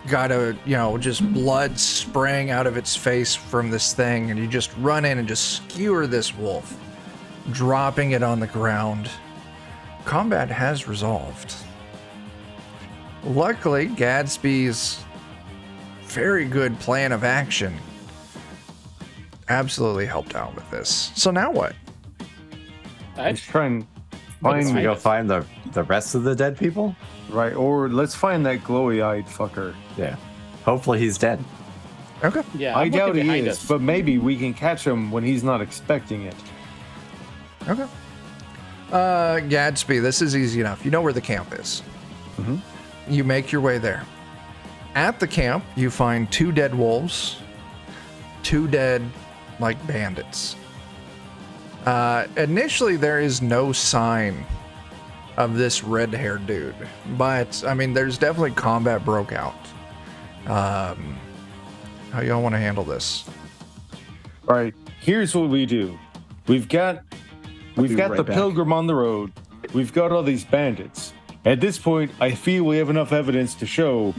got a, just blood spraying out of its face from this thing. And you just run in and just skewer this wolf, dropping it on the ground. Combat has resolved. Luckily, Gadsby's very good plan of action absolutely helped out with this. So now what? Let's try and Let's find go find the rest of the dead people. right, or let's find that glowy-eyed fucker. Yeah. Hopefully he's dead. Okay. Yeah, I I'm doubt looking he behind is, us. but maybe we can catch him when he's not expecting it. Okay. Gadsby, this is easy enough. You know where the camp is. You make your way there. At the camp, you find 2 dead wolves, 2 dead, bandits. Initially, there is no sign of this red-haired dude, but, there's definitely combat broke out. How y'all want to handle this? All right, here's what we do. We've got right the back. pilgrim on the road. We've got all these bandits. At this point, I feel we have enough evidence to show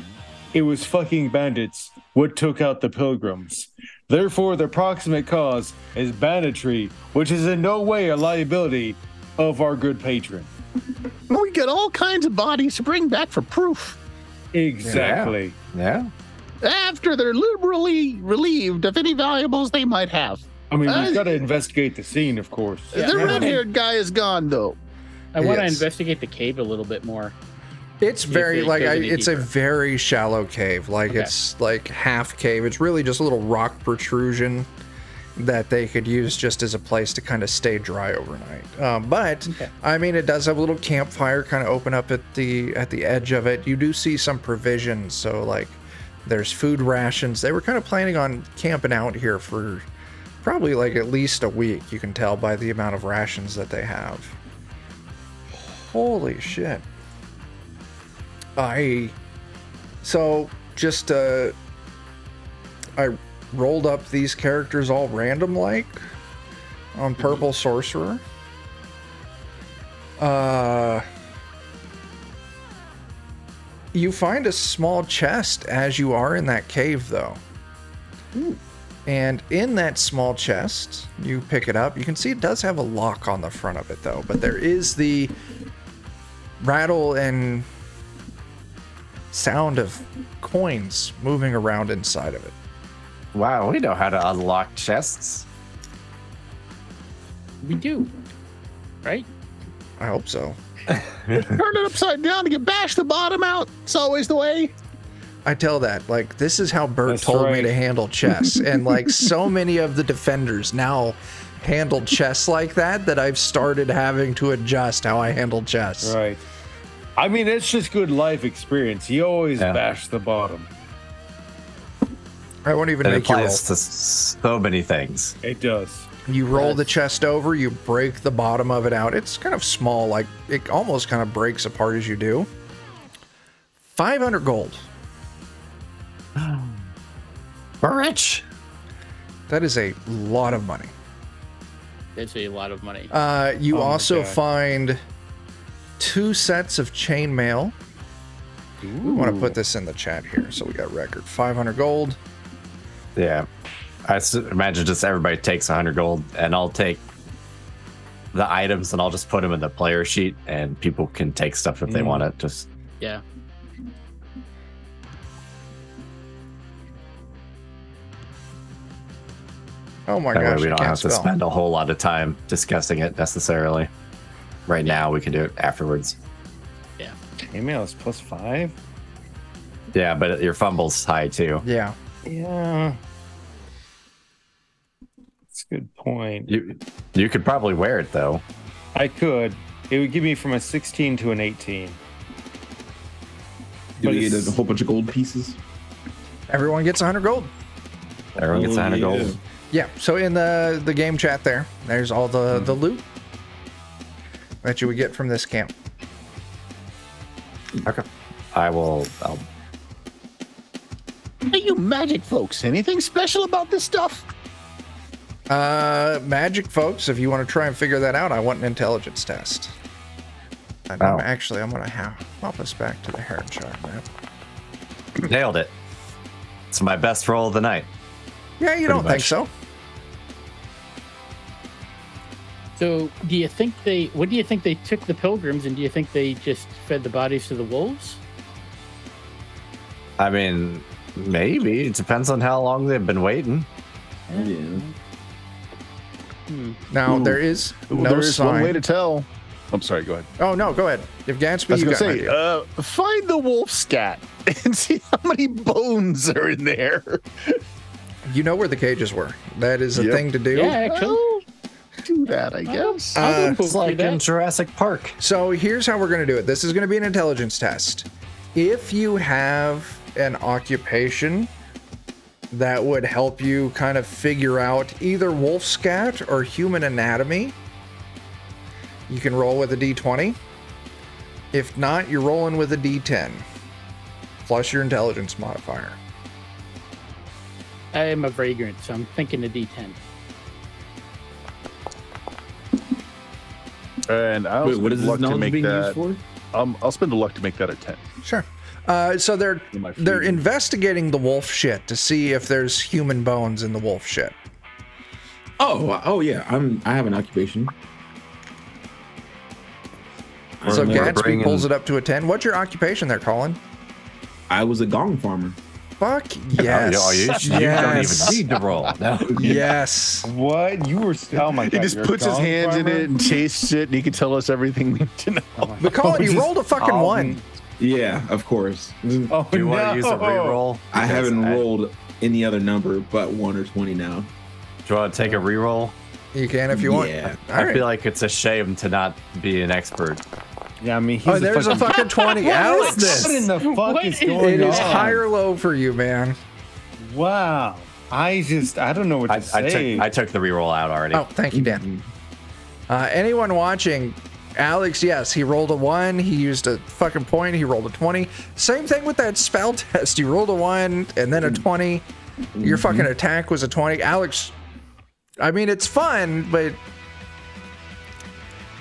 it was fucking bandits what took out the pilgrims. Therefore, the proximate cause is banditry, which is in no way a liability of our good patron. We got all kinds of bodies to bring back for proof Exactly. Yeah. after they're liberally relieved of any valuables they might have. I mean, we've got to investigate the scene, of course. The red-haired guy is gone, though. I want to Yes. investigate the cave a little bit more. It's very if it goes any it's a deeper. very shallow cave. Okay. It's like half cave. It's really just a little rock protrusion that they could use just as a place to kind of stay dry overnight. But Okay. it does have a little campfire kind of open up at the edge of it. You do see some provisions, so there's food rations. They were kind of planning on camping out here for probably at least a week. You can tell by the amount of rations that they have. Holy shit. I rolled up these characters all random on Purple Sorcerer. You find a small chest as you are in that cave though. And in that small chest, you pick it up. You can see it does have a lock on the front of it though, but there is the rattle and sound of coins moving around inside of it. Wow, we know how to unlock chests. We do, right? I hope so. Turn it upside down to get bash the bottom out. It's always the way. I tell that, this is how Bert That's told me right. to handle chess. And so many of the defenders now handle chess like that I've started having to adjust how I handle chess. Right. I mean, it's just good life experience. You always Yeah. bash the bottom. I won't even It make you roll. applies to so many things. It does. You roll the chest over, you break the bottom of it out. It's kind of small, it almost kind of breaks apart as you do. 500 gold. We're rich. That is a lot of money. That's a lot of money. You Oh my also God. find 2 sets of chainmail. We want to put this in the chat here. So we got record 500 gold. Yeah. Imagine just everybody takes 100 gold, and I'll take the items and I'll just put them in the player sheet, and people can take stuff if they want it. Just Yeah. Oh my that gosh, way we I don't can't have to spell. spend a whole lot of time discussing it necessarily. Right now, we can do it afterwards. Email is +5. Yeah, but your fumble's high too. Yeah. Yeah. That's a good point. You could probably wear it though. I could. It would give me from a 16 to an 18. Do we But get it's- a whole bunch of gold pieces? Everyone gets 100 gold. Everyone gets 100 yeah. gold. Yeah. So in the game chat there's all the loot that you would get from this camp. Okay. I'll Hey, you magic folks, anything special about this stuff? Magic folks, if you want to try and figure that out, I want an intelligence test. And Oh. I'm going to hop us back to the Haranshire map. nailed it. It's my best roll of the night. Yeah, you don't think much. so? So, do you think they took the pilgrims, and do you think they just fed the bodies to the wolves? I mean, maybe. It depends on how long they've been waiting. Yeah. Now, Ooh. there is no there is sign. one way to tell. I'm sorry, go ahead. Oh, no, go ahead. If Gatsby, I was you going to got an say, idea. find the wolf scat and see how many bones are in there. You know where the cages were. That is a Yep. thing to do. Yeah, actually. Well, do that, I guess. It's like in Jurassic Park. So here's how we're going to do it. This is going to be an intelligence test. If you have an occupation that would help you kind of figure out either wolf scat or human anatomy, you can roll with a d20. If not, you're rolling with a d10 plus your intelligence modifier. I am a vagrant, so I'm thinking a D10. And I'll Wait, what is spend this luck to knowledge make being that. used for? I'll spend the luck to make that a 10. Sure. So they're In my they're feed. investigating the wolf shit to see if there's human bones in the wolf shit. Oh yeah. I have an occupation. So We're Gatsby bringing- pulls it up to a 10. What's your occupation there, Colin? I was a gong farmer. Fuck yes. Oh, you don't even Yes. need to roll. No. Yes. What? You were oh my god. He just you're a puts his dog hands in farmer? it and tastes it, and he can tell us everything we need to know. But Colin, you just- rolled a fucking oh, one. Yeah, of course. Oh, Do you want no. to use a reroll? I haven't Because rolled any other number but 1 or 20 now. Do you want to take a reroll? You can if you want. Yeah. All I right. feel like it's a shame to not be an expert. Yeah, I mean, he's Oh, there's a fucking 20. Alex. What in the fuck What is is- going It on? is high or low for you, man. Wow. I don't know what to say. I took the reroll out already. Oh, thank you, Dan. Anyone watching, Alex, yes, he rolled a 1. He used a fucking point. He rolled a 20. Same thing with that spell test. You rolled a 1 and then a 20. Your fucking attack was a 20. Alex, I mean, it's fun, but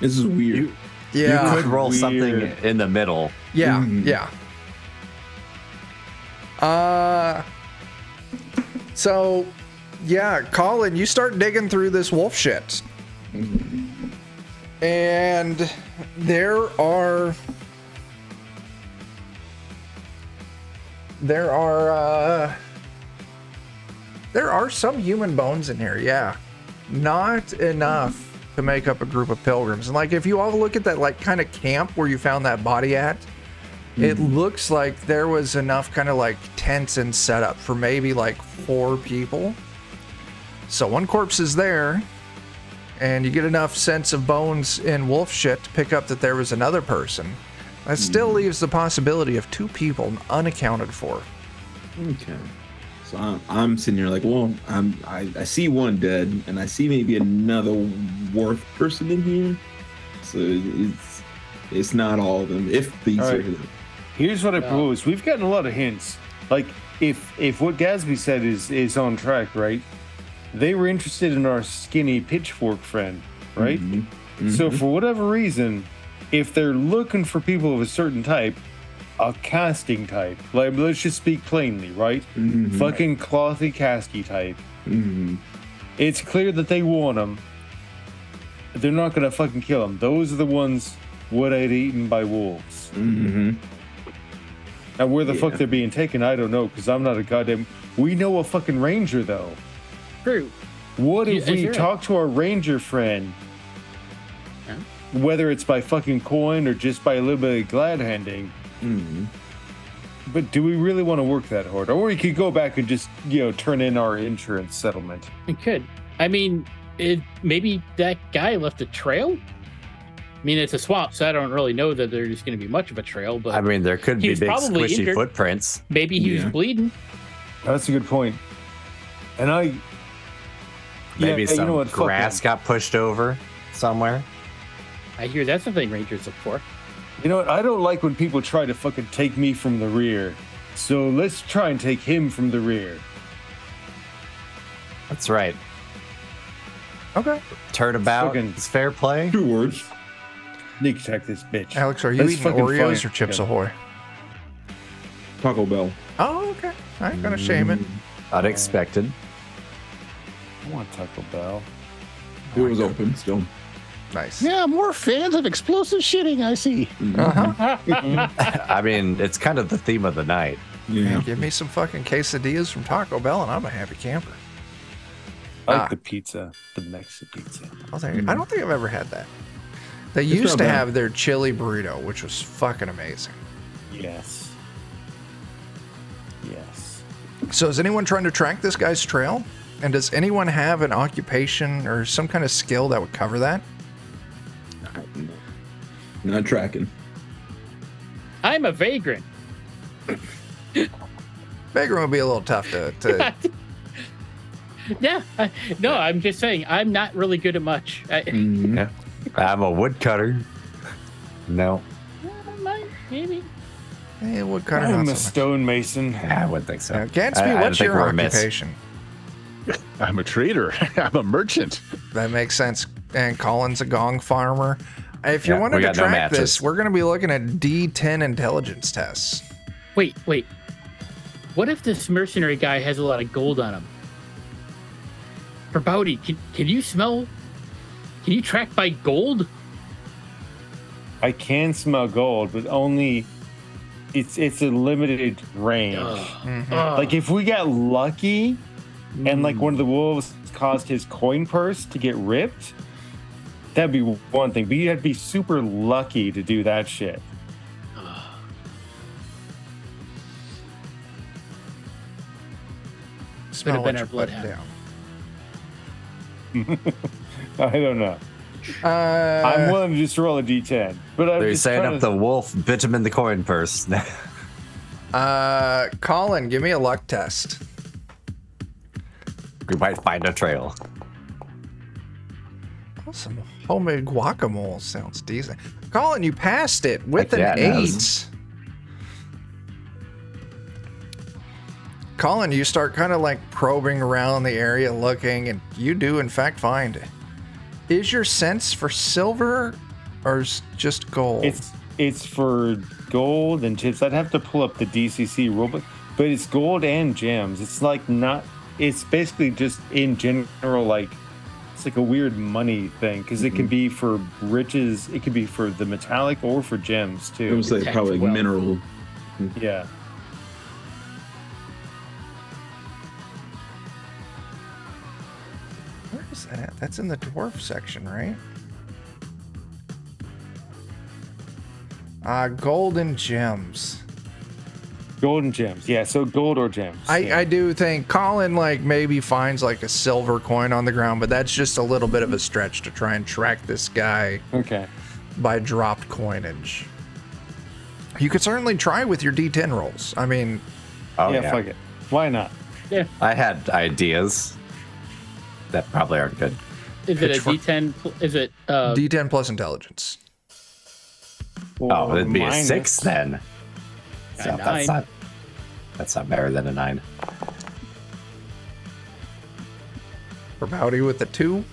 This is weird. yeah. You could roll Weird. something in the middle. Yeah, yeah. So, yeah, Colin, you start digging through this wolf shit. And there are some human bones in here, yeah. Not enough to make up a group of pilgrims. And like if you all look at that like kind of camp where you found that body at, it looks like there was enough kind of like tents and setup for maybe like 4 people. So 1 corpse is there, and you get enough sense of bones in wolf shit to pick up that there was another person. That still leaves the possibility of 2 people unaccounted for. Okay. So I'm sitting here like, well, I see 1 dead, and I see maybe another worth person in here. So it's not all of them. If these All are right. them. Here's what I propose. We've gotten a lot of hints. Like if what Gatsby said is on track, right? they were interested in our skinny Pitchfork friend, right? Mm-hmm. So for whatever reason, if they're looking for people of a certain type, a casting type, like let's just speak plainly, right? Fucking clothy casty type. It's clear that they want them. They're not gonna fucking kill them. Those are the ones what I'd eaten by wolves. Now where the fuck they're being taken, I don't know, because I'm not a goddamn. We know a fucking ranger though. True. What if we talk to our ranger friend? Whether it's by fucking coin or just by a little bit of glad handing. But do we really want to work that hard? Or we could go back and just, turn in our insurance settlement. We could. I mean, maybe that guy left a trail? I mean, it's a swamp, so I don't really know that there's going to be much of a trail. But I mean, there could be big squishy injured. footprints. Maybe he was bleeding. That's a good point. And maybe some grass got pushed over somewhere. I hear that's the thing Rangers look for. You know what? I don't like when people try to fucking take me from the rear. So let's try and take him from the rear. That's right. Okay. Turnabout. It's fair play. 2 words. Sneak attack this bitch. Alex, are you eating Oreos or Chips Ahoy? Taco Bell. Oh, okay. I ain't gonna shame it. Unexpected. I want Taco Bell. It was open still. Nice. Yeah, more fans of explosive shitting, I see. I mean, it's kind of the theme of the night. Yeah. Give me some fucking quesadillas from Taco Bell and I'm a happy camper. I like the pizza, the Mexican pizza. I don't think I've ever had that. They used to have their chili burrito, which was fucking amazing. Yes. Yes. So is anyone trying to track this guy's trail? And does anyone have an occupation or some kind of skill that would cover that? Not tracking. I'm a vagrant. Vagrant would be a little tough to Yeah. No, I'm just saying, I'm not really good at much. Yeah. I'm a woodcutter. No. Maybe. Hey, woodcutter. I'm not a so much. stonemason. I wouldn't think so. Gansby, what's your occupation? I'm a trader. I'm a merchant. That makes sense. And Colin's a gong farmer. If you're wanting we to got no track matches. this, we're going to be looking at D10 intelligence tests. Wait. What if this mercenary guy has a lot of gold on him? Farbauti, can you smell? Can you track by gold? I can smell gold, but only it's a limited range. Like if we got lucky and like one of the wolves caused his coin purse to get ripped, that'd be one thing. But you'd have to be super lucky to do that shit. Smell been what our you're putting bloodhound. down. I don't know. I'm willing to just roll a d10, but I'm They're just saying trying up to... the wolf bit him in the coin purse. Colin, give me a luck test. We might find a trail. Oh, some homemade guacamole sounds decent. Colin, you passed it with Heck an yeah, it 8. does. Colin, you start kind of like probing around the area looking, and you do in fact find it. Is your sense for silver or just gold? It's for gold and chips. I'd have to pull up the DCC rulebook, but it's gold and gems. It's like not. It's basically just in general, like it's like a weird money thing because it can be for riches. It could be for the metallic or for gems too. It was like probably like mineral. Yeah. Where is that at? That's in the dwarf section, right? Gold and gems. Gold and gems. Yeah, so gold or gems. Yeah. I do think Colin like maybe finds like a silver coin on the ground, but that's just a little bit of a stretch to try and track this guy Okay. by dropped coinage. You could certainly try with your D10 rolls. I mean, Yeah, fuck it. Why not? Yeah. I had ideas that probably aren't good. Is it a Pitchfork. D10? Is it D10 plus intelligence. Oh, it'd be a Minus- 6 then. So A that's 9. that's not better than a 9. Farbauti with the 2.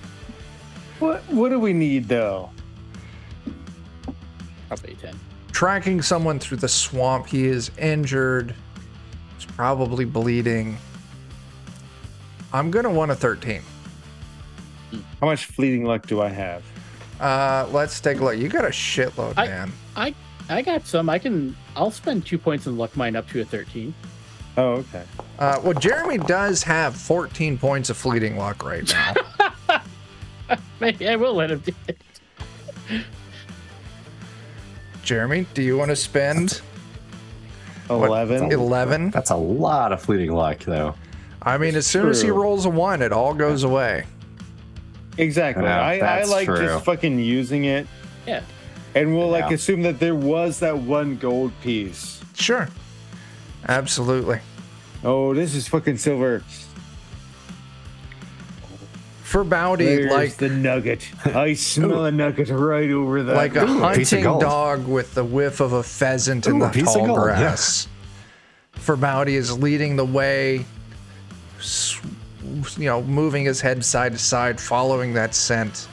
What do we need though? Probably 10. Tracking someone through the swamp. He is injured. He's probably bleeding. I'm going to want a 13. How much fleeting luck do I have? Let's take a look. You got a shitload, man. I got some. I'll spend 2 points and luck mine up to a 13. Oh, okay. Well, Jeremy does have 14 points of fleeting luck right now. Maybe I will let him do it. Jeremy, do you want to spend 11? 11? That's a lot of fleeting luck, though. I mean, as soon as he rolls a 1, it all goes away. Exactly. Yeah, I that's like true. just fucking using it. Yeah. And we'll like Yeah. assume that there was that 1 gold piece. Sure. Absolutely. Oh, this is fucking silver. Farbauti, There's like the nugget. I smell a nugget right over that. like a Ooh, a piece of hunting gold. dog with the whiff of a pheasant in Ooh, the a piece of tall gold, yeah. grass. Farbauti is leading the way, moving his head side to side, following that scent.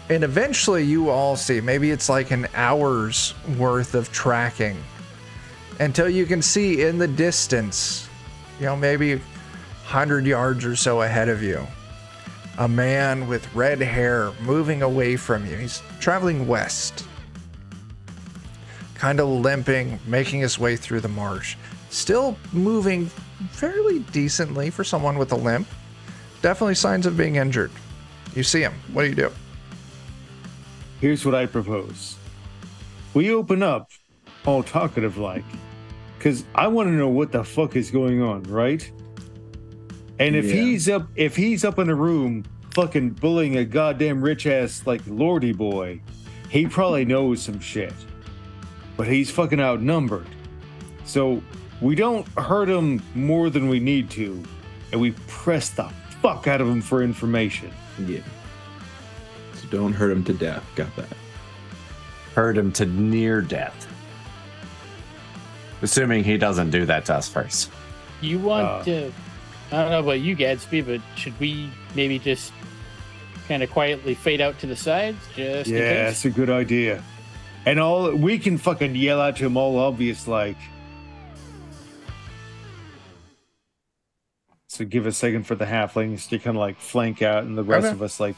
And eventually you all see, maybe it's like an hour's worth of tracking, until you can see in the distance, maybe 100 yards or so ahead of you, a man with red hair moving away from you. He's traveling west, kind of limping, making his way through the marsh. Still moving fairly decently for someone with a limp. Definitely signs of being injured. You see him. What do you do? Here's what I propose. We open up all talkative like, because I want to know what the fuck is going on, right? And if he's up in a room fucking bullying a goddamn rich ass like lordy boy, he probably knows some shit. But he's fucking outnumbered. So we don't hurt him more than we need to, and we press the fuck out of him for information. Yeah. So don't hurt him to death. Got that. Hurt him to near death. Assuming he doesn't do that to us first. You want to... I don't know about you, Gadsby, but should we maybe just kind of quietly fade out to the sides? Just in Yeah, case? it's a good idea. And all we can fucking yell out to him all obvious like. So give a second for the halflings to kind of like flank out, and the rest Okay. of us like.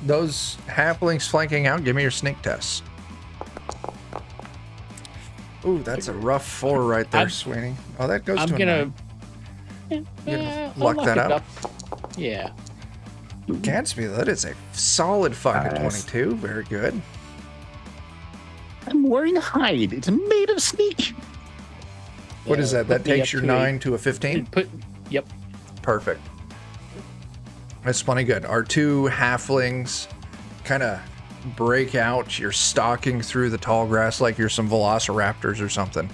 Those halflings flanking out, give me your sneak test. Ooh, that's a rough 4 right there, Sweeney. Oh, that goes I'm to a gonna... 9. Yeah, I'll luck that it up. Yeah. Gadsby, that is a solid fucking Nice. 22. Very good. I'm wearing hide. It's made of sneak. What is that? That put me takes up your to 9 to a 15? Yep. Perfect. That's plenty good. Our 2 halflings kind of break out. You're stalking through the tall grass like you're some velociraptors or something.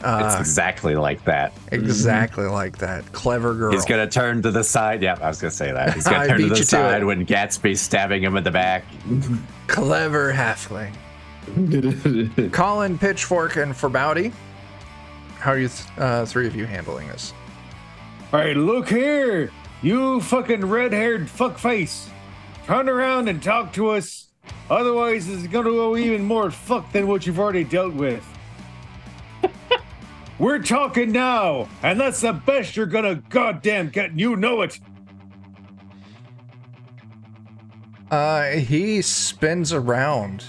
It's exactly like that. Exactly like that. Clever girl. He's gonna turn to the side. Yeah, I was gonna say that. He's I gonna turn beat to the you to side it. when Gatsby's stabbing him in the back. Clever halfling. Colin, Pitchfork, and Farbauti. How are you 3 of you handling this? All right, look here, you fucking red-haired fuckface. Turn around and talk to us. Otherwise, it's gonna go even more fuck than what you've already dealt with. We're talking now, and that's the best you're gonna goddamn get. And you know it. He spins around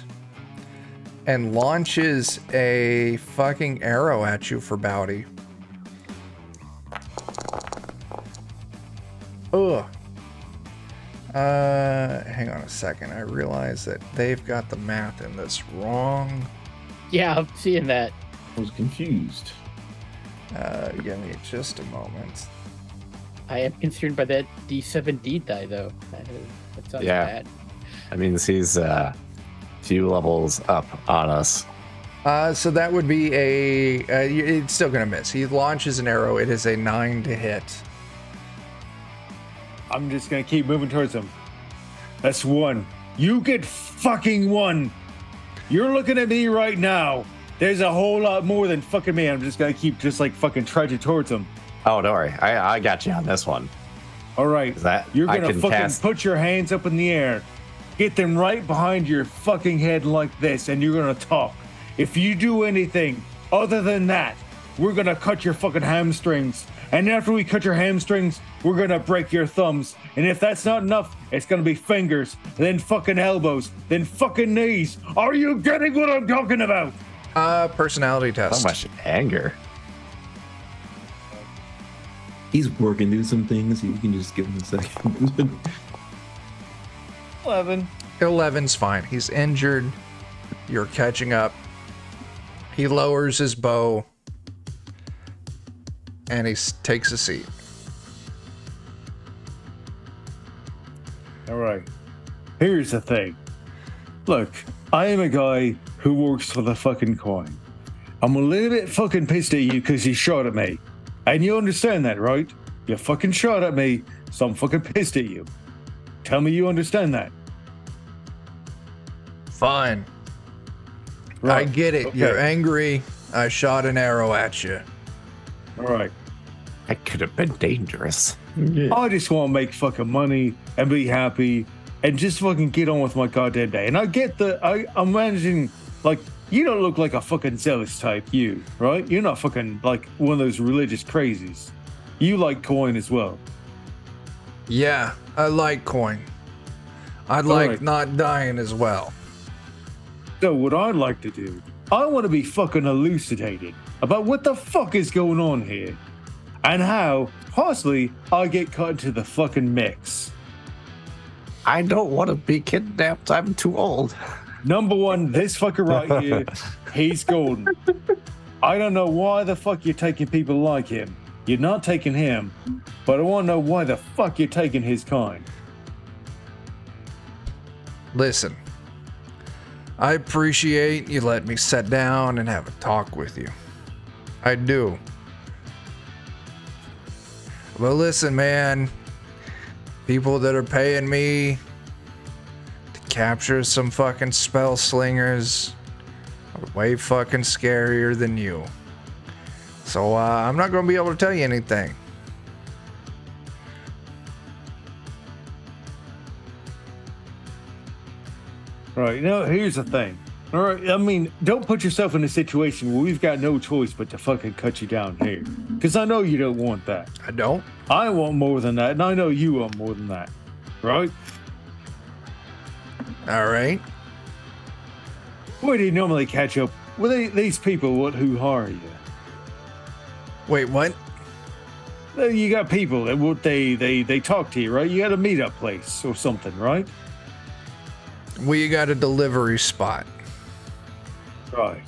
and launches a fucking arrow at you, Farbauti. Ugh. Hang on a second. I realize that they've got the math in this wrong. Yeah, I'm seeing that. I was confused. Give me just a moment. I am concerned by that D7D die, though. That sounds Yeah. bad. I mean, he's a few levels up on us. So that would be it's still gonna miss. He launches an arrow. It is a 9 to hit. I'm just gonna keep moving towards him. That's 1. You get fucking 1. You're looking at me right now. There's a whole lot more than fucking me. I'm just gonna keep just like fucking trudging towards him. Oh, don't worry. I got you on this one. All right. You're I gonna can fucking cast. put your hands up in the air, get them right behind your fucking head like this, and you're gonna talk. If you do anything other than that, we're gonna cut your fucking hamstrings. And after we cut your hamstrings, we're gonna break your thumbs. And if that's not enough, it's gonna be fingers, then fucking elbows, then fucking knees. Are you getting what I'm talking about? Personality test. So much anger. He's working through some things. You can just give him a second. 11. 11's fine. He's injured. You're catching up. He lowers his bow. And he takes a seat. All right. Here's the thing. Look, I am a guy who works for the fucking coin. I'm a little bit fucking pissed at you because you shot at me. And you understand that, right? You fucking shot at me, so I'm fucking pissed at you. Tell me you understand that. Fine. Right. I get it. Okay. You're angry. I shot an arrow at you. All right. That could have been dangerous. I just want to make fucking money and be happy and just fucking get on with my goddamn day. And I get I'm managing, like, you don't look like a fucking zealous type, you, right? You're not fucking like one of those religious crazies. You like coin as well. Yeah, I like coin. I'd like right. not dying as well. So what I'd like to do, I want to be fucking elucidated about what the fuck is going on here and how possibly I get cut into the fucking mix. I don't want to be kidnapped. I'm too old. Number one, this fucker right here, he's golden. I don't know why the fuck you're taking people like him. You're not taking him, but I want to know why the fuck you're taking his kind. Listen, I appreciate you letting me sit down and have a talk with you. I do. But listen, man, people that are paying me to capture some fucking spell slingers are way fucking scarier than you. So I'm not going to be able to tell you anything. All right, now here's the thing. All right, I mean, don't put yourself in a situation where we've got no choice but to fucking cut you down here. Because I know you don't want that. I don't. I want more than that, and I know you want more than that. Right? All right. Where do you normally catch up with these people who hire you? Wait, what? You got people that they talk to you, right? You got a meetup place or something, right? We got a delivery spot. Right.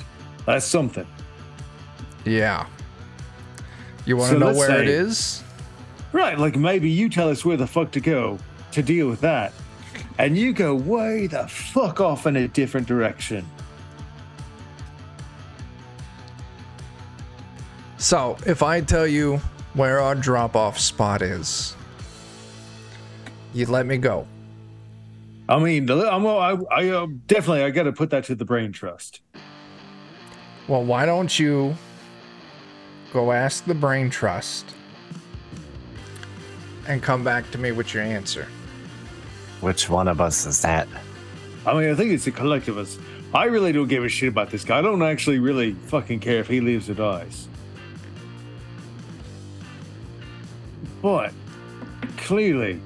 That's something. Yeah. You want to So know let's where it say- is? Right, like maybe you tell us where the fuck to go to deal with that. And you go way the fuck off in a different direction. So, if I tell you where our drop-off spot is, you let me go. I mean, I definitely I got to put that to the brain trust. Well, why don't you go ask the brain trust and come back to me with your answer? Which one of us is that? I mean, I think it's a collective of us. I really don't give a shit about this guy. I don't actually really fucking care if he lives or dies. But clearly,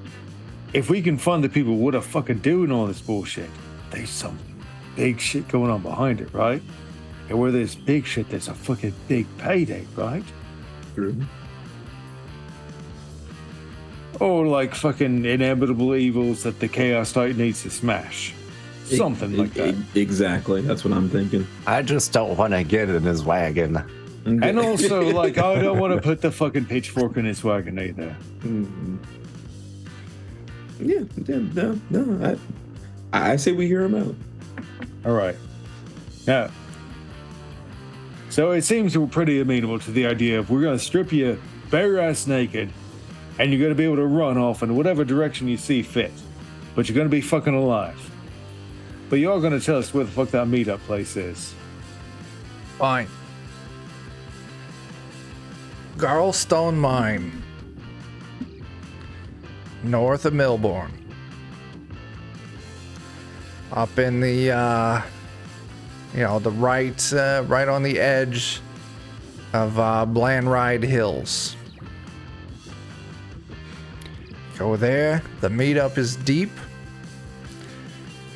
if we can find the people what are fucking doing all this bullshit, there's some big shit going on behind it, right? And where there's big shit, there's a fucking big payday, right? True. Or like fucking inevitable evils that the Chaos Knight needs to smash. Something like that. Exactly. That's what I'm thinking. I just don't want to get in his wagon. And also, like, I don't want to put the fucking pitchfork in his wagon either. No. I say we hear him out. All right. Now, so it seems we're pretty amenable to the idea of we're going to strip you bare ass naked, and you're going to be able to run off in whatever direction you see fit. But you're going to be fucking alive. But you are going to tell us where the fuck that meetup place is. Fine. Garlstone Mine. north of Milbourne. Up in the, the right on the edge of Blandride Hills. Go there. The meetup is deep,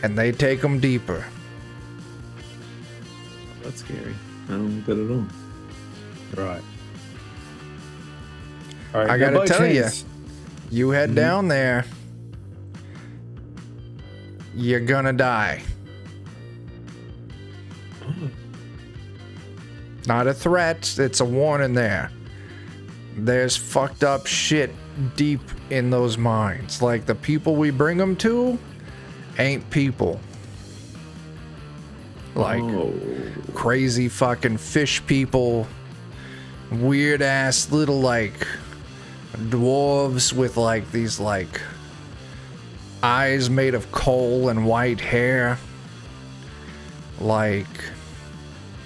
and they take them deeper. That's scary. I don't bet at all. Right. All right. I gotta tell you, you head down there, you're gonna die. Not a threat, it's a warning there. There's fucked up shit deep in those mines. Like, the people we bring them to ain't people. Like, crazy fucking fish people, weird ass little, like, dwarves with, like, these, like, eyes made of coal and white hair. Like,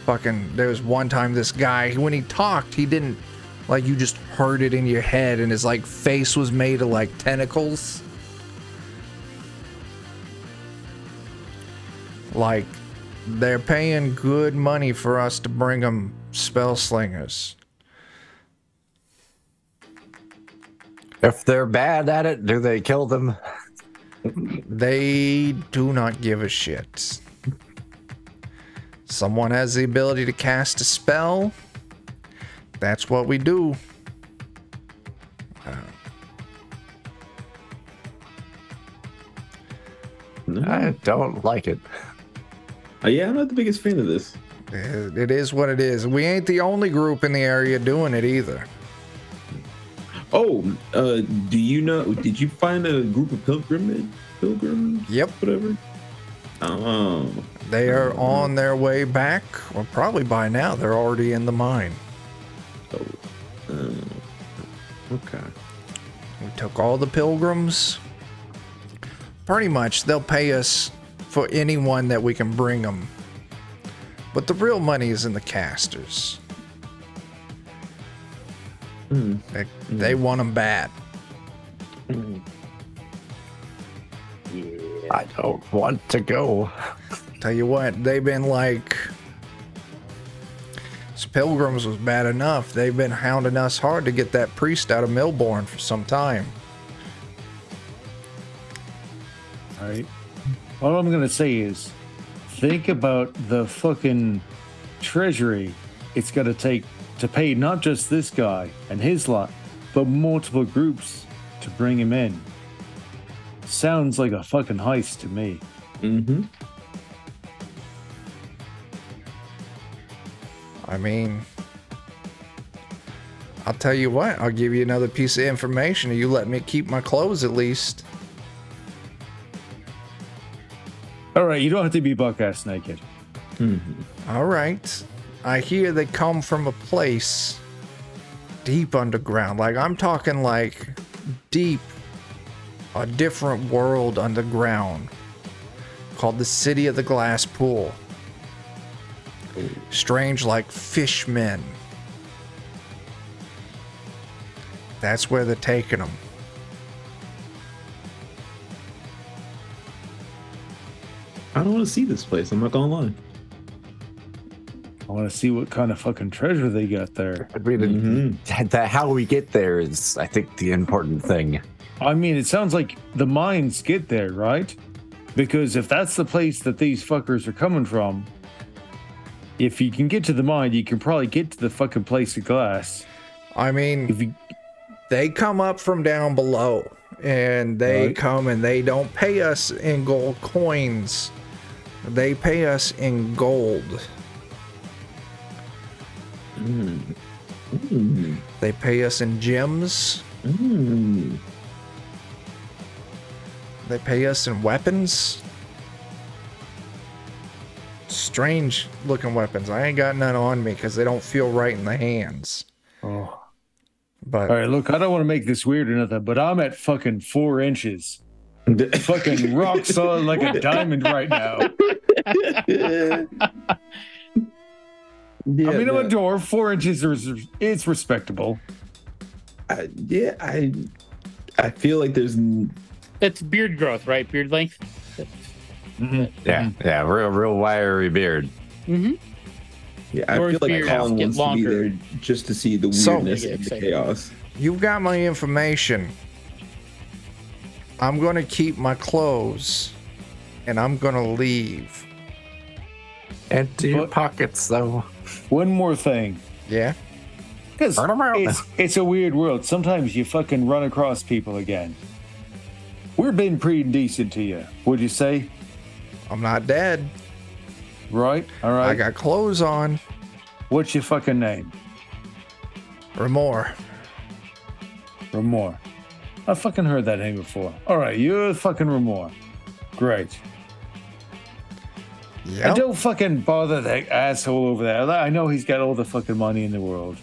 fucking, there was one time this guy, when he talked, he didn't, like, you just heard it in your head, and his, like, face was made of, like, tentacles. Like, they're paying good money for us to bring them spell slingers. If they're bad at it, do they kill them? They do not give a shit. Someone has the ability to cast a spell. That's what we do. I don't like it. Yeah, I'm not the biggest fan of this. It is what it is. We ain't the only group in the area doing it either. Oh, do you know? Did you find a group of pilgrims? Yep. Whatever. Oh. They are on their way back, or probably by now they're already in the mine. Okay. We took all the pilgrims. Pretty much, they'll pay us for anyone that we can bring them. But the real money is in the casters. They want them bad. I don't want to go. Tell you what, they've been like... This pilgrims was bad enough. They've been hounding us hard to get that priest out of Milbourne for some time. All right. All I'm going to say is, think about the fucking treasury it's going to take to pay not just this guy and his lot, but multiple groups to bring him in. Sounds like a fucking heist to me. Mm-hmm. I mean, I'll tell you what, I'll give you another piece of information and you let me keep my clothes at least. All right, you don't have to be buck-ass naked. All right. I hear they come from a place deep underground. Like, I'm talking like deep, a different world underground called the City of the Glass Pool. Strange like fishmen. That's where they're taking them. I don't want to see this place. I'm not gonna lie. I want to see what kind of fucking treasure they got there. I mean, how we get there is, I think, the important thing. I mean, it sounds like the mines get there, right? Because if that's the place that these fuckers are coming from, if you can get to the mine, you can probably get to the fucking place of glass. I mean, they come up from down below, and they come and they don't pay us in gold coins. They pay us in gold. They pay us in gems. They pay us in weapons. Strange looking weapons. I ain't got none on me because they don't feel right in the hands. Oh. But all right, look, I don't want to make this weird or nothing, but I'm at fucking 4 inches. Fucking rock solid like a diamond right now. Yeah, I mean, I'm a dwarf. 4 inches is respectable. I I feel like there's. That's beard growth, right? Beard length. Yeah, real wiry beard. Mm-hmm. Yeah, I feel like Colin wants to be there just to see the weirdness and the chaos. You've got my information. I'm gonna keep my clothes, and I'm gonna leave. Empty your pockets, though. One more thing. Yeah. Because it's a weird world. Sometimes you fucking run across people again. We're being pretty decent to you, would you say? I'm not dead. Right? All right. I got clothes on. What's your fucking name? Remore. Remore. I fucking heard that name before. All right, you're fucking Remore. Great. Yep. And don't fucking bother that asshole over there. I know he's got all the fucking money in the world.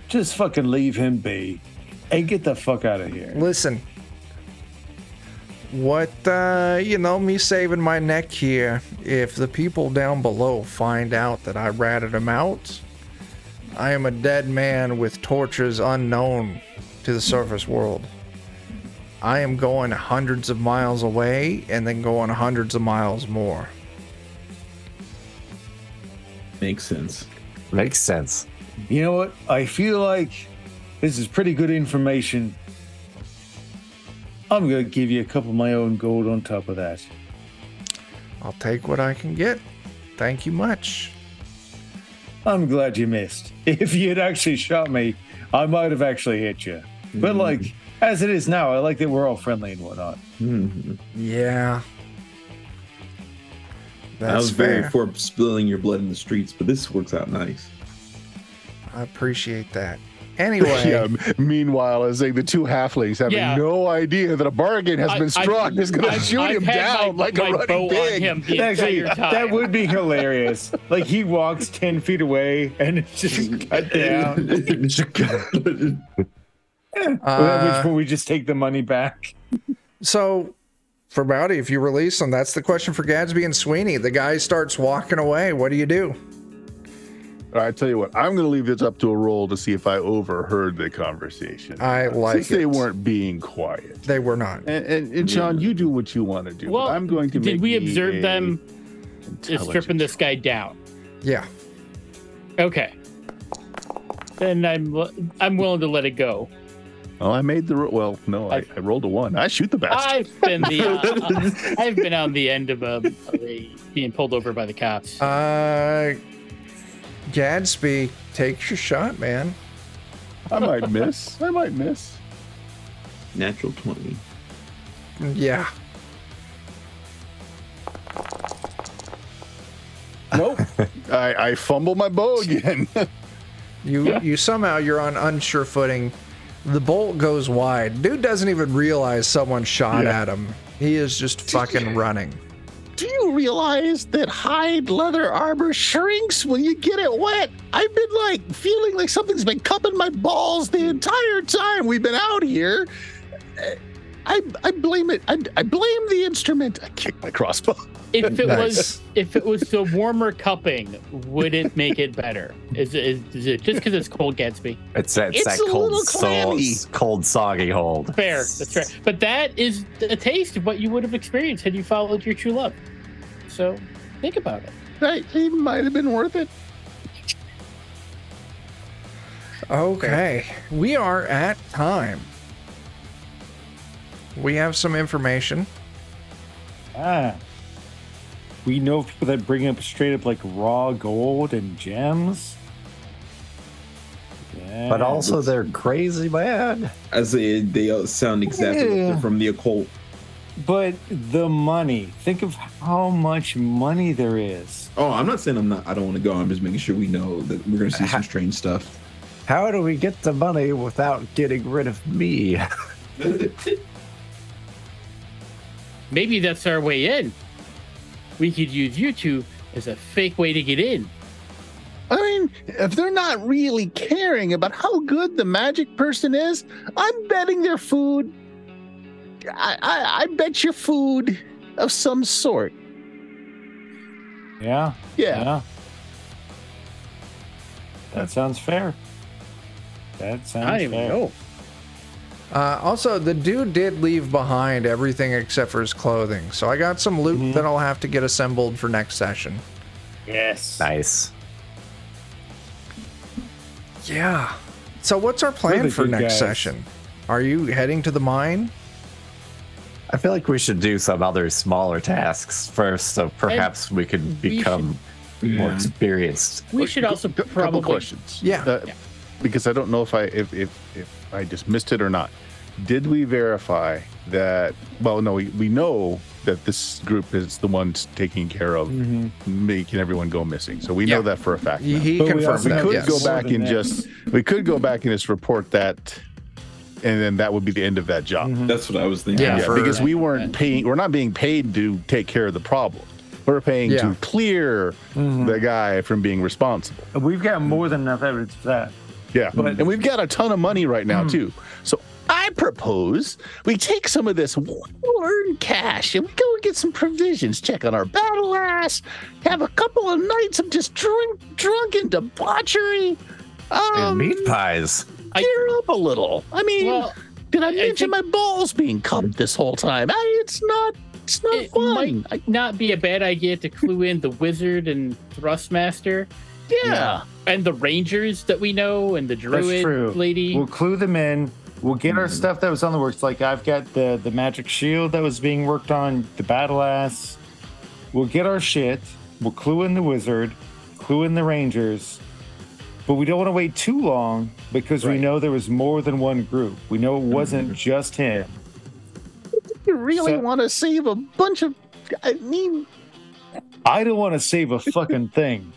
Just fucking leave him be and get the fuck out of here. Listen. What, me saving my neck here, if the people down below find out that I ratted them out, I am a dead man with tortures unknown to the surface world. I am going hundreds of miles away and then going hundreds of miles more. Makes sense. Makes sense. You know what? I feel like this is pretty good information. I'm going to give you a couple of my own gold on top of that. I'll take what I can get. Thank you much. I'm glad you missed. If you had actually shot me, I might have actually hit you. But like, as it is now, I like that we're all friendly and whatnot. Yeah. That's I was fair. very for spilling your blood in the streets, but this works out nice. I appreciate that. Anyway. Yeah, meanwhile, as the two halflings having no idea that a bargain has been struck, is going to shoot him down like a running pig. Actually, that would be hilarious. Like he walks 10 feet away and it's just cut down. At which point we just take the money back. So, Farbauti, if you release them, that's the question for Gadsby and Sweeney. The guy starts walking away. What do you do? All right, I tell you what, I'm going to leave this up to a roll to see if I overheard the conversation. I like Since they weren't being quiet. They were not. And Sean, you do what you want to do. Well, I'm going to did we observe them stripping this guy down? Yeah. Okay. Then I'm willing to let it go. Oh, I made the well. No, I rolled a 1. I shoot the bastard. I've been on the end of being pulled over by the cops. Gadsby, take your shot, man. I might miss. Natural 20. Yeah. Nope. I fumble my bow again. You somehow you're on unsure footing. The bolt goes wide. Dude doesn't even realize someone shot at him. He is just fucking running. Do you realize that hide leather armor shrinks when you get it wet? I've been feeling like something's been cupping my balls the entire time we've been out here. I blame it. I blame the instrument. I kick my crossbow. If it was the warmer cupping, would it make it better? Is it just because it's cold, Gadsby? It's that cold, soggy hold. Fair, that's right. But that is a taste of what you would have experienced had you followed your true love. So think about it. Right, it might have been worth it. Okay, we are at time. We have some information. We know people that bring up straight up raw gold and gems. Yeah. But also they're crazy bad. As they sound exactly like they're from the occult. But the money. Think of how much money there is. Oh, I'm not saying I don't want to go. I'm just making sure we know that we're going to see some strange stuff. How do we get the money without getting rid of me? Maybe that's our way in. We could use you two as a fake way to get in. I mean, if they're not really caring about how good the magic person is, I'm betting their food. I bet you food of some sort. Yeah. That sounds fair. I don't even know. Also, the dude did leave behind everything except for his clothing. So I got some loot that I'll have to get assembled for next session. Yes. Nice. Yeah. So what's our plan Really for good next guys. session? Are you heading to the mine? I feel like we should do some other smaller tasks first, so perhaps we could become more experienced. We should also Couple probably. questions. Yeah. Because I don't know if I just missed it or not. Did we verify that? Well, no, we know that this group is the ones taking care of making everyone go missing. So we know that for a fact. now. He But we confirmed also that. could Yes. go back More than and that. we could go back and just report that, and then that would be the end of that job. That's what I was thinking. Yeah, Yeah, for- because we weren't paying. We're not being paid to take care of the problem. We're paying Yeah. to clear the guy from being responsible. We've got more than enough evidence for that. Yeah, and we've got a ton of money right now too. So I propose we take some of this well-earned cash and we go and get some provisions. Check on our battle ass. Have a couple of nights of just drunken debauchery. And meat pies. Gear up a little. I mean, Well, did I I mention think- my balls being cupped this whole time? It's not it fun. might not be a bad idea to clue in the wizard and thrustmaster Yeah. and the rangers that we know and the That's druid true. lady. We'll clue them in. We'll get our stuff that was on the works. Like I've got the magic shield that was being worked on, the battle ass. We'll get our shit. We'll clue in the wizard, clue in the rangers. But we don't want to wait too long because we know there was more than one group. We know it wasn't just him. You really So- want to save a bunch of. I mean, I don't want to save a fucking thing.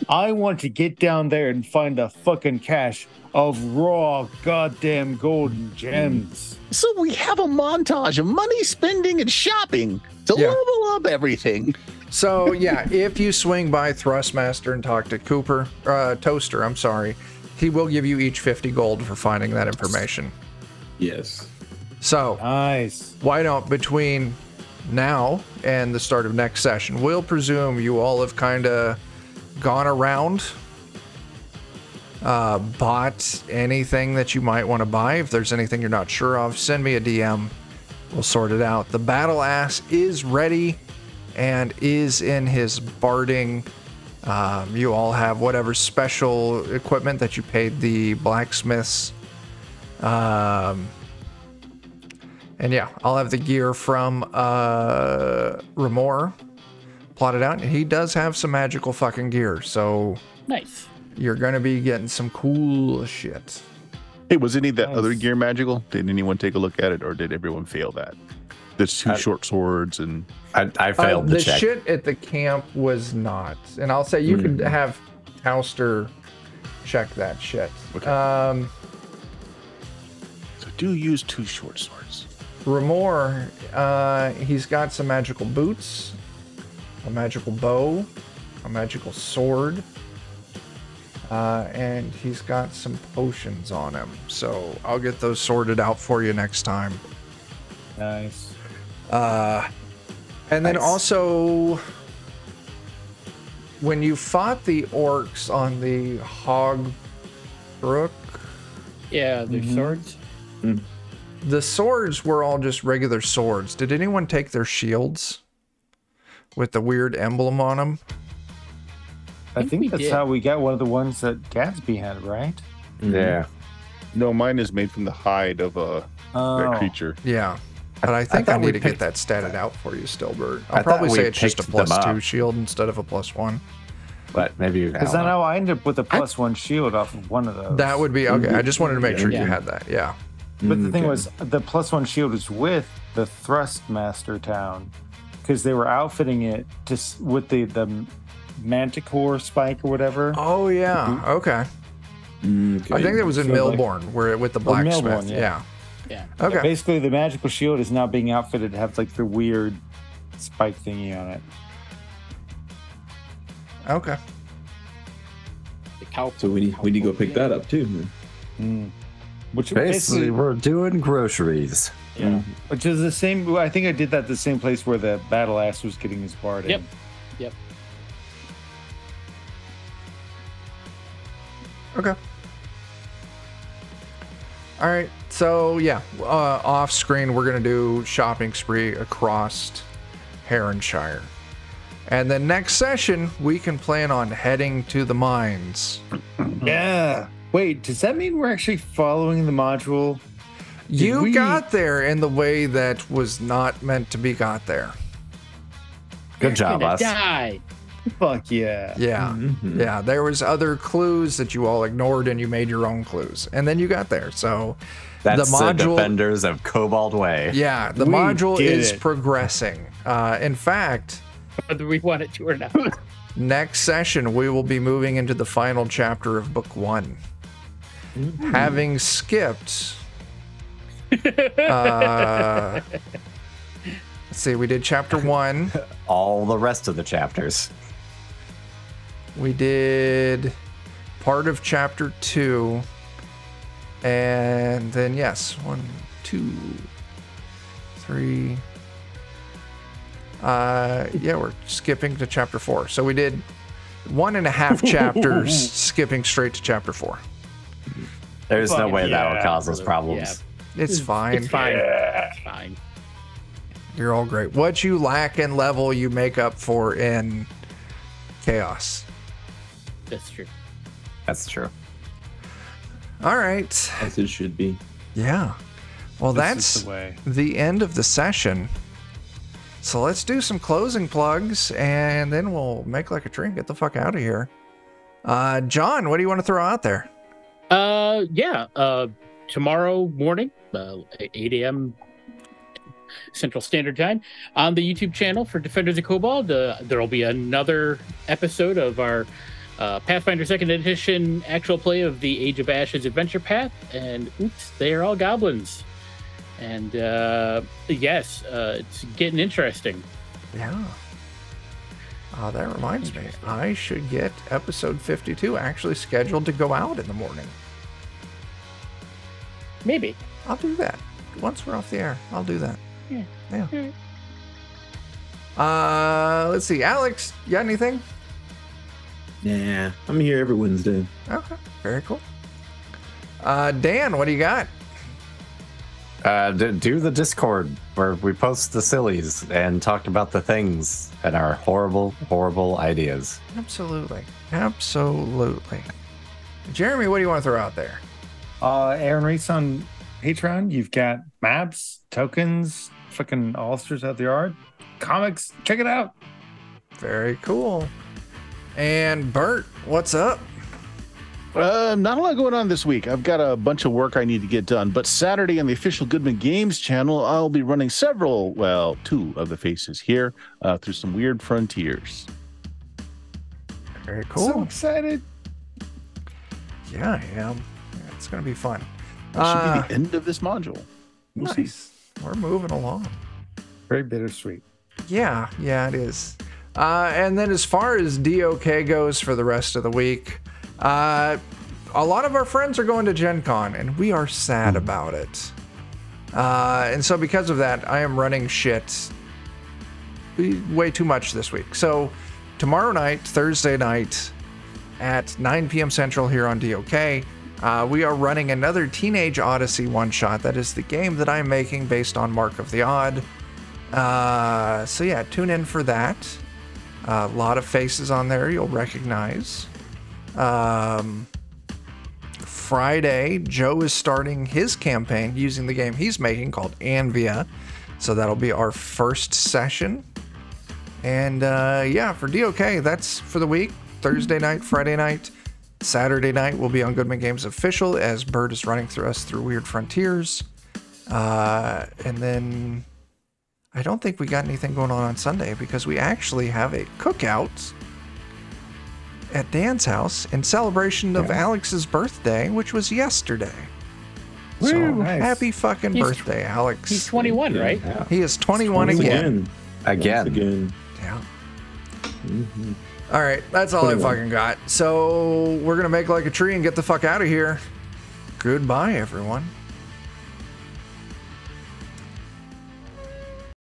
I want to get down there and find the fucking cache of raw goddamn golden gems. so we have a montage of money spending and shopping to Yeah. level up everything. So yeah, if you swing by Thrustmaster and talk to Toaster, I'm sorry, he will give you each 50 gold for finding that information. Yes. So Nice. why don't between now and the start of next session, we'll presume you all have kind of gone around, bought anything that you might want to buy. If there's anything you're not sure of, send me a DM. We'll sort it out. The battle ass is ready and is in his barding. You all have whatever special equipment that you paid the blacksmiths. And yeah, I'll have the gear from Remor plotted out. He does have some magical fucking gear, so Nice. you're gonna be getting some cool shit. Hey, was any of that Nice. other gear magical? Did anyone take a look at it, or did everyone fail that? There's two short swords and. I failed the the check. shit at the camp was not, and I'll say you could have Tauster check that shit. Okay. So do use two short swords. Remor, he's got some magical boots, a magical bow, a magical sword, and he's got some potions on him. So I'll get those sorted out for you next time. Nice. And then Nice. also, when you fought the orcs on the Hog Brook, Yeah, their swords. the swords were all just regular swords. Did anyone take their shields with the weird emblem on them? I we think that's did. how we got one of the ones that Gatsby had, right? Yeah. No, mine is made from the hide of that creature. Yeah. But I think I, thought we need to get picked- that statted out for you still, Bert. I I'll thought probably we say it's just a picked them +2 up. shield instead of a +1. But maybe Because I know I ended up with a +1 shield off of one of those. That would be okay. I just wanted to make sure you Yeah. had that. Yeah. But the thing was, the +1 shield is with the Thrustmaster town because they were outfitting it with the manticore spike or whatever. Oh yeah. Okay. Okay. I think that was in So, like- Milborn, where with the Milborn, blacksmith. yeah. Yeah. Yeah. Okay. Basically, the magical shield is now being outfitted to have like the weird spike thingy on it. Okay. The cow. So we need to go pick that up too. Which basically basically, we're doing groceries. yeah, which is the same. I think I did that at the same place where the battle ass was getting his bard. Yep. in. Yep. Okay. All right. So yeah, off screen we're gonna do shopping spree across Haranshire, and then next session we can plan on heading to the mines. Yeah. Wait, does that mean we're actually following the module? You got there in the way that was not meant to be got there. Good job, Gonna us. die. Fuck yeah. Yeah. Yeah. There was other clues that you all ignored and you made your own clues. And then you got there. So That's the module, defenders of Cobalt Way. yeah, the We module did is it. progressing. In fact, Whether we want it to or not. next session we will be moving into the final chapter of book 1. Having skipped let's see, we did chapter 1. All the rest of the chapters. We did part of chapter 2. And then, yes, 1, 2, 3. Yeah, we're skipping to chapter 4. So we did 1.5 chapters, skipping straight to chapter 4. There's no way that will yeah, cause us problems. It's fine. It's fine. It's fine. You're all great. What you lack in level, you make up for in chaos. That's true. That's true. All right. As it should be. Yeah. Well, This that's is the way. the end of the session. So let's do some closing plugs and then we'll make like a tree and get the fuck out of here. John, what do you want to throw out there? Tomorrow morning, 8 a.m. Central Standard Time on the YouTube channel for Defenders of Cobalt. There'll be another episode of our Pathfinder 2nd Edition actual play of the Age of Ashes Adventure Path. And oops, they are all goblins. And yes, it's getting interesting. Yeah. That reminds me, I should get episode 52 actually scheduled to go out in the morning. Maybe. I'll do that. Once we're off the air, I'll do that. Yeah. Let's see. Alex, you got anything? Nah, I'm here every Wednesday. Okay. Very cool. Dan, what do you got? Do the Discord where we post the sillies and talk about the things and our horrible, horrible ideas. Absolutely. Absolutely. Jeremy, what do you want to throw out there? Aaron Reese on Patreon. You've got maps, tokens, fucking Allsters out the yard, comics. Check it out. Very cool. And Bert, what's up? Not a lot going on this week. I've got a bunch of work I need to get done, but Saturday on the official Goodman Games channel, I'll be running two of the faces here through some weird frontiers. Very cool. So excited. Yeah, I am. Yeah, it's going to be fun. That should be the end of this module. We'll see. Nice. We're moving along. Very bittersweet. Yeah, it is. And then as far as DOK goes for the rest of the week, a lot of our friends are going to Gen Con, and we are sad about it. And so because of that, I am running shit way too much this week. So tomorrow night, Thursday night, at 9 p.m. Central here on DOK, we are running another Teenage Odyssey one-shot. That is the game that I'm making based on Mark of the Odd. So yeah, tune in for that. A lot of faces on there you'll recognize. Friday, Joe is starting his campaign using the game he's making called Anvia. So that'll be our first session. And yeah, for DOK, that's for the week. Thursday night, Friday night, Saturday night will be on Goodman Games Official as Bird is running us through Weird Frontiers. And then I don't think we got anything going on Sunday because we actually have a cookout at Dan's house in celebration of Alex's birthday, which was yesterday. So nice. happy fucking birthday, Alex. He's 21, right? Yeah. He is 21 again. Again. Yeah. All right, that's all I fucking got. So we're going to make like a tree and get the fuck out of here. Goodbye, everyone.